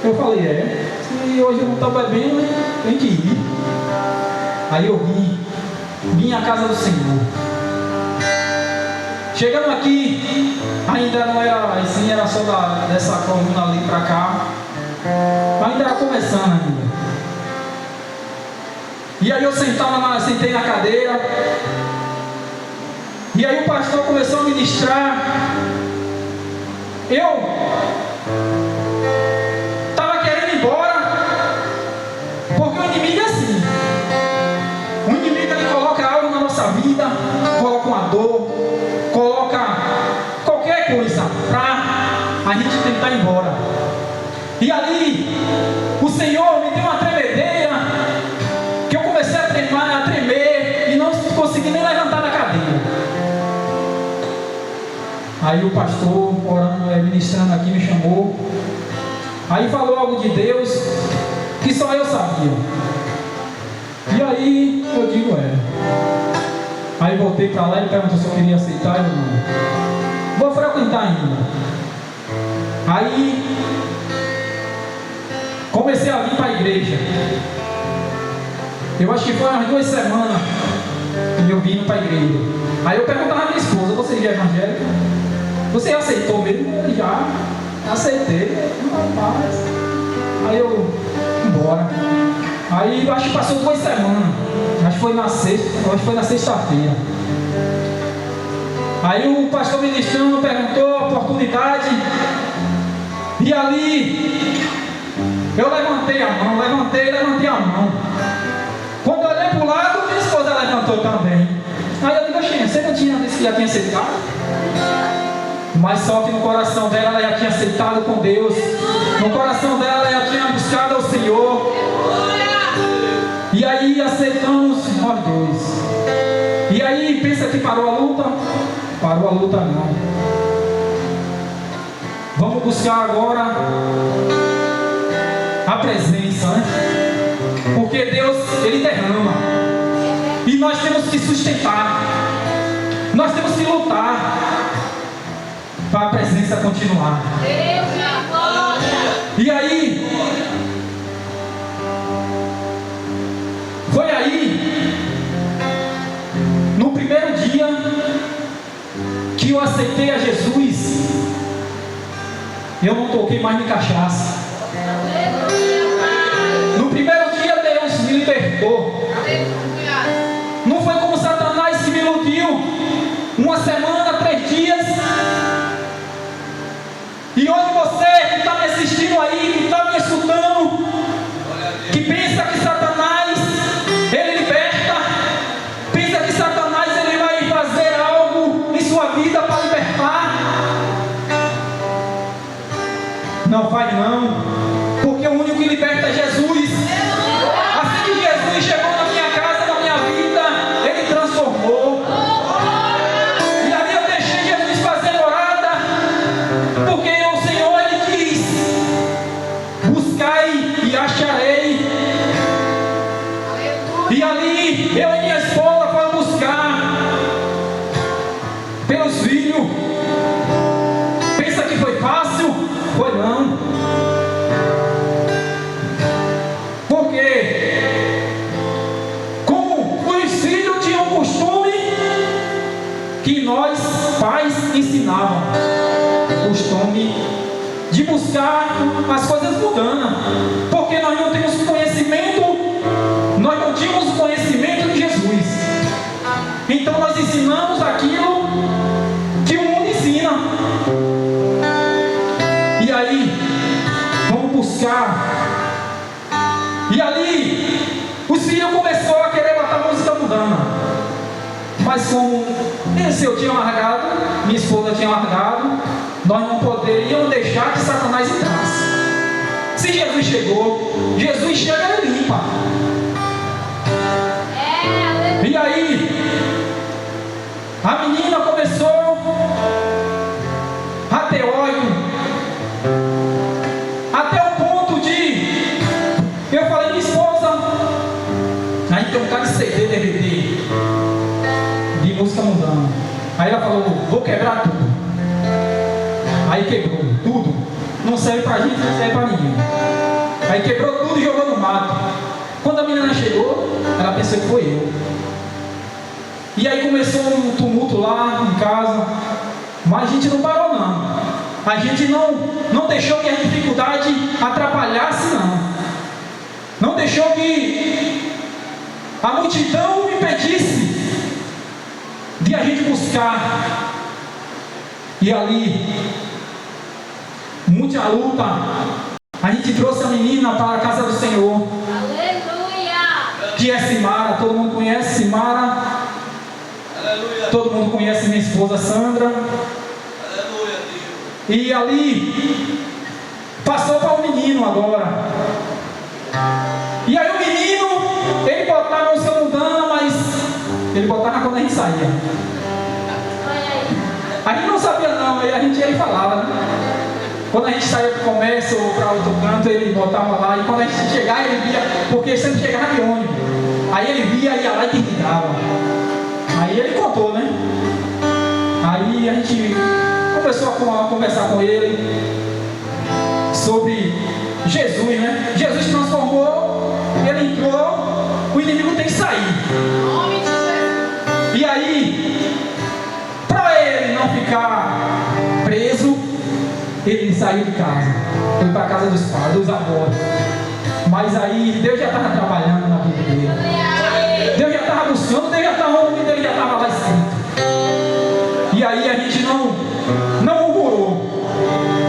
Eu falei, se hoje eu não estou bebendo, tem que ir. Aí eu vim à casa do Senhor. Chegando aqui, ainda não era assim, era só dessa coluna ali para cá, ainda era começando ainda. E aí eu sentei na cadeira, e aí o pastor começou a ministrar. Eu estava querendo ir embora, porque o inimigo é assim. O inimigo, ele coloca algo na nossa vida, coloca uma dor, coloca qualquer coisa para a gente tentar ir embora. E ali o Senhor me deu uma tremedeira, que eu comecei a tremer e não consegui nem levantar da cadeira. Aí o pastor orando, ministrando aqui, me chamou. Aí falou algo de Deus que só eu sabia. E aí eu digo, Aí voltei para lá e perguntou se eu queria aceitar ou não. Vou frequentar ainda. Aí comecei a vir para a igreja. Eu acho que foi umas 2 semanas que eu vim para a igreja. Aí eu perguntava à minha esposa: você é evangélica? Você aceitou mesmo? Eu já aceitei. Rapaz. Aí eu, embora. Aí eu acho que passou 2 semanas. Acho que foi na sexta-feira. Aí o pastor ministrando perguntou a oportunidade. E ali eu levantei a mão. Quando eu olhei para o lado, minha esposa levantou também. Aí eu digo: oxê, você não tinha disse que já tinha aceitado? Mas só que no coração dela ela já tinha aceitado com Deus. No coração dela ela já tinha buscado ao Senhor. E aí aceitamos nós 2. E aí pensa que parou a luta? Parou a luta não. Vamos buscar agora a presença, né? Porque Deus, Ele derrama. E nós temos que sustentar. Nós temos que lutar para a presença continuar. E aí, foi aí, no primeiro dia que eu aceitei a Jesus, eu não toquei mais em cachaça. No primeiro dia Deus me libertou. Não foi como Satanás que me iludiu. 1 semana, 3 dias. E hoje você que está me assistindo aí, que está me escutando, que pensa que Satanás, ele liberta, pensa que Satanás ele vai fazer algo em sua vida para libertar. Não vai não, porque o único que liberta é Jesus. Assim que Jesus chegou na minha casa, na minha vida, Ele transformou. E ali eu deixei Jesus fazer morada, porque o Senhor Ele diz: buscai e acharei. E ali eu e minha esposa fomos buscar pelos filhos. Pensa que foi fácil? Foi não. Porque como os filhos tinham um costume que nós pais ensinavam, costume de buscar as coisas mudando, porque nós não temos conhecimento, nós não tínhamos conhecimento de Jesus. Então nós ensinamos aquilo que o mundo ensina. E aí, vamos buscar. E ali, os filhos começaram a querer botar música mudando. Mas como esse eu tinha largado, minha esposa tinha largado, nós não poderíamos deixar que Satanás entrasse. Se Jesus chegou, Jesus chega e limpa. E aí, a menina começou a ter ódio. Até o ponto de eu falei: minha esposa, aí tem um cara de CD, DVD de música mundana. Aí ela falou: vou quebrar tudo. Aí quebrou tudo. Não serve pra gente, não serve pra ninguém. Aí quebrou tudo e jogou no mato. Quando a menina chegou, ela pensou que foi eu. E aí começou um tumulto lá em casa. Mas a gente não parou não. A gente não deixou que a dificuldade atrapalhasse não. Não deixou que a multidão impedisse de a gente buscar. E ali, muita luta, a gente trouxe a menina para a casa do Senhor. Aleluia! Que é Simara, todo mundo conhece Simara. Aleluia! Todo mundo conhece minha esposa Sandra. Aleluia! E ali, passou para o menino agora. E aí o menino, ele botava a música mundana, mas ele botava quando a gente saía. A gente não sabia não, aí a gente ele falava, né? Quando a gente saía do comércio ou para outro canto, ele botava lá, e quando a gente chegava, ele via, porque sempre chegava de ônibus. Aí ele via, ia lá e desligava. Aí ele contou, né? Aí a gente começou a conversar com ele sobre Jesus, né? Jesus transformou, ele entrou, o inimigo tem que sair. Nome de Jesus. E aí, para ele não ficar preso, ele saiu de casa, foi para a casa dos pais, dos avós. Mas aí Deus já estava trabalhando na vida dele. Deus já estava buscando, Deus já estava ouvindo, Deus já estava lá escrito. E aí a gente não murmurou.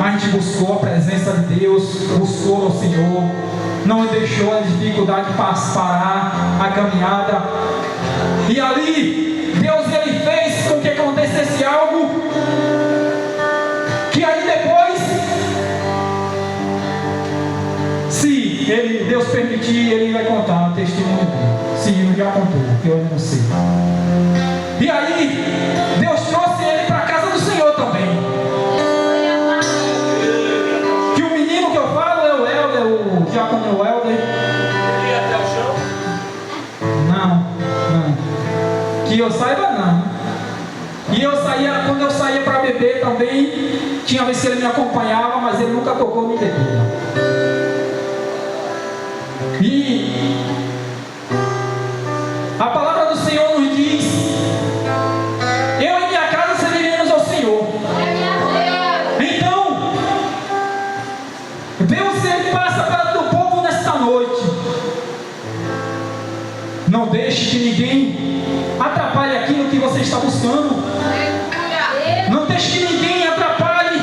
A gente buscou a presença de Deus, buscou o Senhor, não deixou a dificuldade parar a caminhada. E ali Deus ele fez com que acontecesse algo que aí depois, se Deus permitir, ele vai contar o testemunho dele. Se ele já contou, que eu não sei. E aí Deus trouxe ele para a casa do Senhor também. Que o menino que eu falo é o Helder, o diácono Helder. Até o chão? Não. Que eu saiba, não. E quando eu saía para beber também, tinha vez que ele me acompanhava, mas ele nunca tocou no bebida. E a palavra do Senhor nos diz: eu e minha casa serviremos ao Senhor. Então, Deus ele passa para o povo nesta noite. Não deixe que ninguém atrapalhe aquilo que você está buscando. Não deixe que ninguém atrapalhe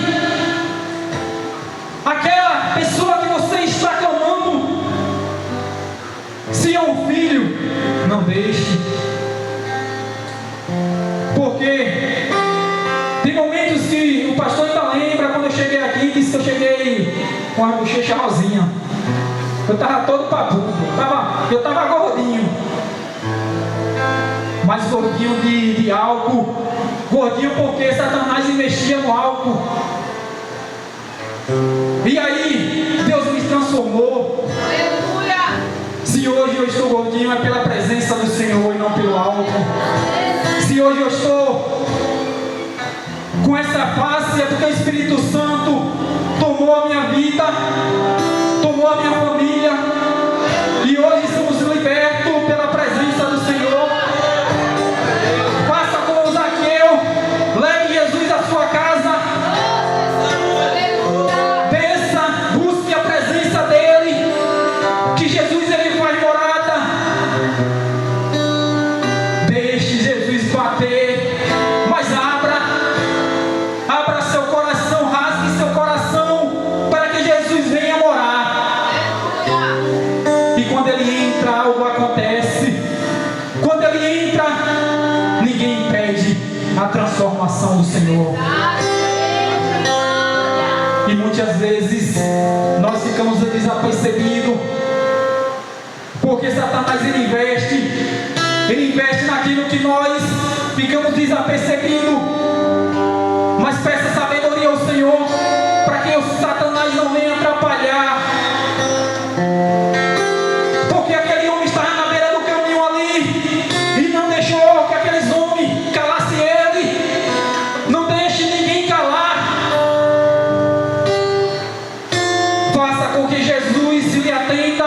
aquela pessoa que você está clamando. Se é um filho, não deixe. Porque tem momentos que o pastor ainda lembra, quando eu cheguei aqui, disse que eu cheguei com a bochecha rosinha. Eu estava todo papudo, eu estava gordinho. Mas gordinho de álcool. Gordinho porque Satanás investia no álcool. E aí Deus me transformou. Se hoje eu estou gordinho é pela presença do Senhor e não pelo álcool. Se hoje eu estou com essa face é porque o Espírito Santo tomou a minha vida, tomou a minha família. E hoje somos libertos pela presença do Senhor. Faça como Zaqueu, leve Jesus à sua casa. Desça, busque a presença dEle, que Jesus ele faz morada. Deixe Jesus bater, mas abra seu coração, rasgue seu coração, para que Jesus venha morar. E quando ele entra, algo acontece. Quando ele entra, ninguém impede a transformação do Senhor. E muitas vezes nós ficamos desapercebidos, porque Satanás ele investe naquilo que nós ficamos desapercebidos. Mas peça sabedoria ao Senhor, para que o Satanás não venha atrapalhar. Porque aquele homem estava na beira do caminho ali e não deixou que aqueles homens calassem ele. Não deixe ninguém calar. Faça com que Jesus lhe atenda.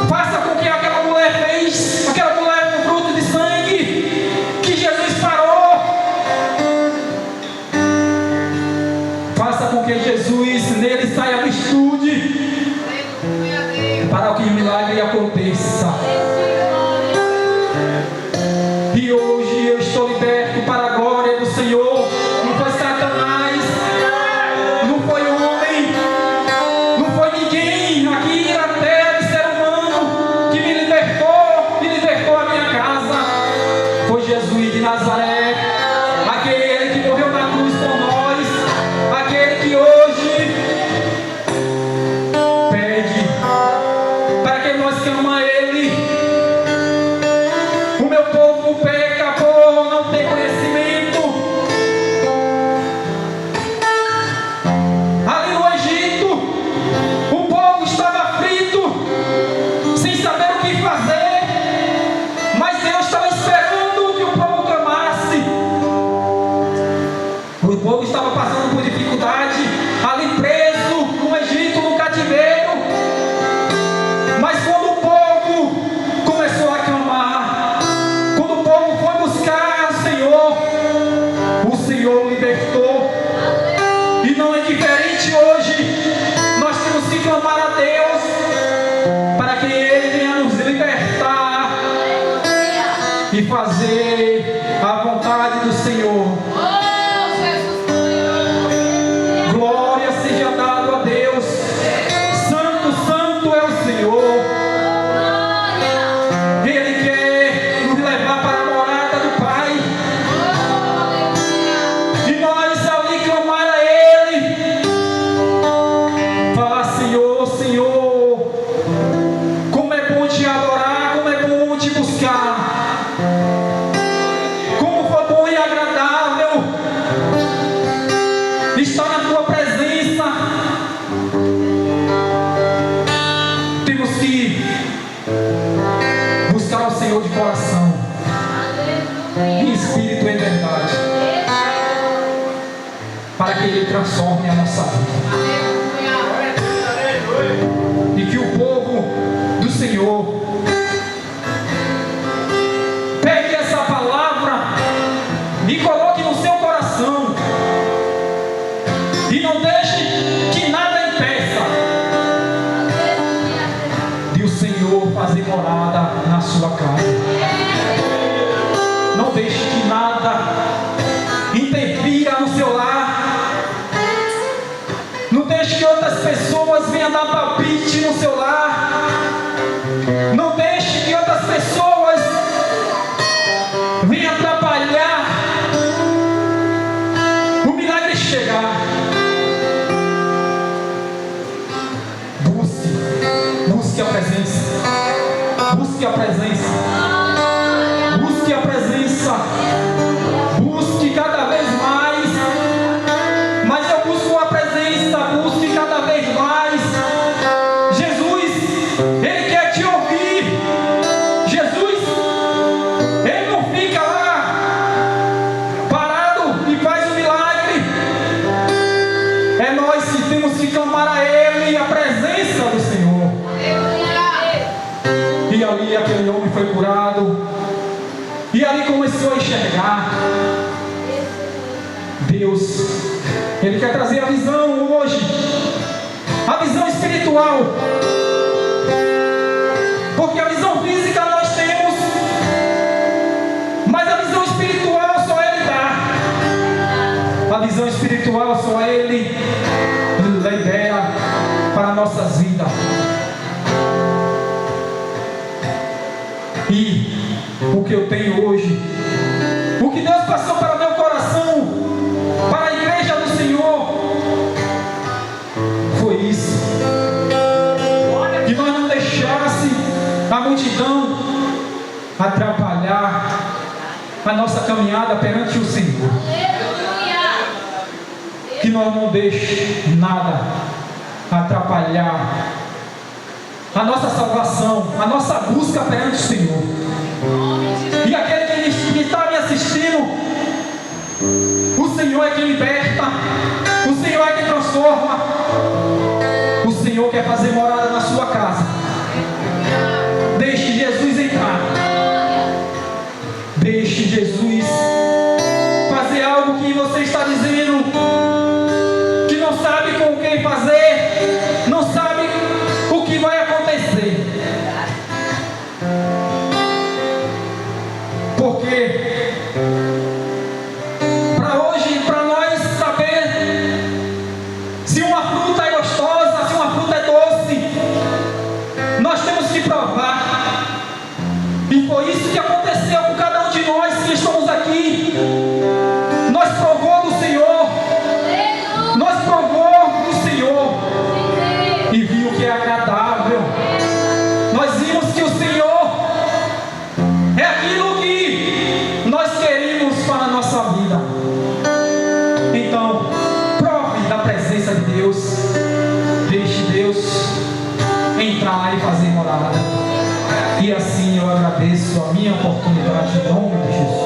Faça com que aquela mulher com fruto de sangue, que Jesus fazer a vontade do Senhor. Oh, Jesus, Glória seja dado a Deus. Santo, santo é o Senhor. Ele quer nos levar para a morada do Pai. E nós ali clamar a Ele. Falar: Senhor, Senhor, como é bom te adorar, como é bom te buscar. Como foi bom e agradável estar na tua presença. Temos que buscar o Senhor de coração, em espírito e em verdade, para que Ele transforme a nossa vida. E que o povo do Senhor pegue essa palavra e coloque no seu coração, e não deixe que nada impeça de o Senhor fazer morada na sua casa. Não deixe que nada interfira no seu lar. Não deixe que outras pessoas venham dar palpite no seu lar. Não deixe que outras pessoas venham atrapalhar o milagre chegar. Busque a presença. Busque a presença. Busque a presença. Busque cada vez mais. Mas eu busco a presença. Busque cada vez mais. Jesus, Ele quer te ouvir. Jesus, Ele não fica lá parado e faz um milagre. É nós que temos que clamar a Ele e a presença do Senhor. E ali aquele homem foi curado. E ali começou a enxergar. Deus, Ele quer trazer a visão hoje, a visão espiritual. Porque a visão física nós temos, mas a visão espiritual só Ele dá. A visão espiritual só Ele libera para nossas vidas. E o que eu tenho hoje, o que Deus passou para o meu coração, para a igreja do Senhor, foi isso. Que nós não deixasse a multidão atrapalhar a nossa caminhada perante o Senhor. Que nós não deixe nada atrapalhar a nossa salvação, a nossa busca perante o Senhor. E aquele que está me assistindo, o Senhor é quem liberta, o Senhor é quem transforma. O Senhor quer fazer morada na sua casa. Deixe Jesus entrar. Deixe Jesus fazer algo que você está dizendo que não sabe com quem fazer, não sabe o que vai acontecer. Porque para hoje, para nós saber se uma fruta é gostosa, se uma fruta é doce, nós temos que provar. E foi isso que aconteceu com cada um de nós que estamos aqui. Nós provou do Senhor. Nós provou do Senhor e viu que é agradável. Nós vimos que o Senhor é aquilo que nós queremos para a nossa vida. Então, prove da presença de Deus. Deixe Deus entrar e fazer morada. E assim eu agradeço a minha oportunidade em nome de Jesus.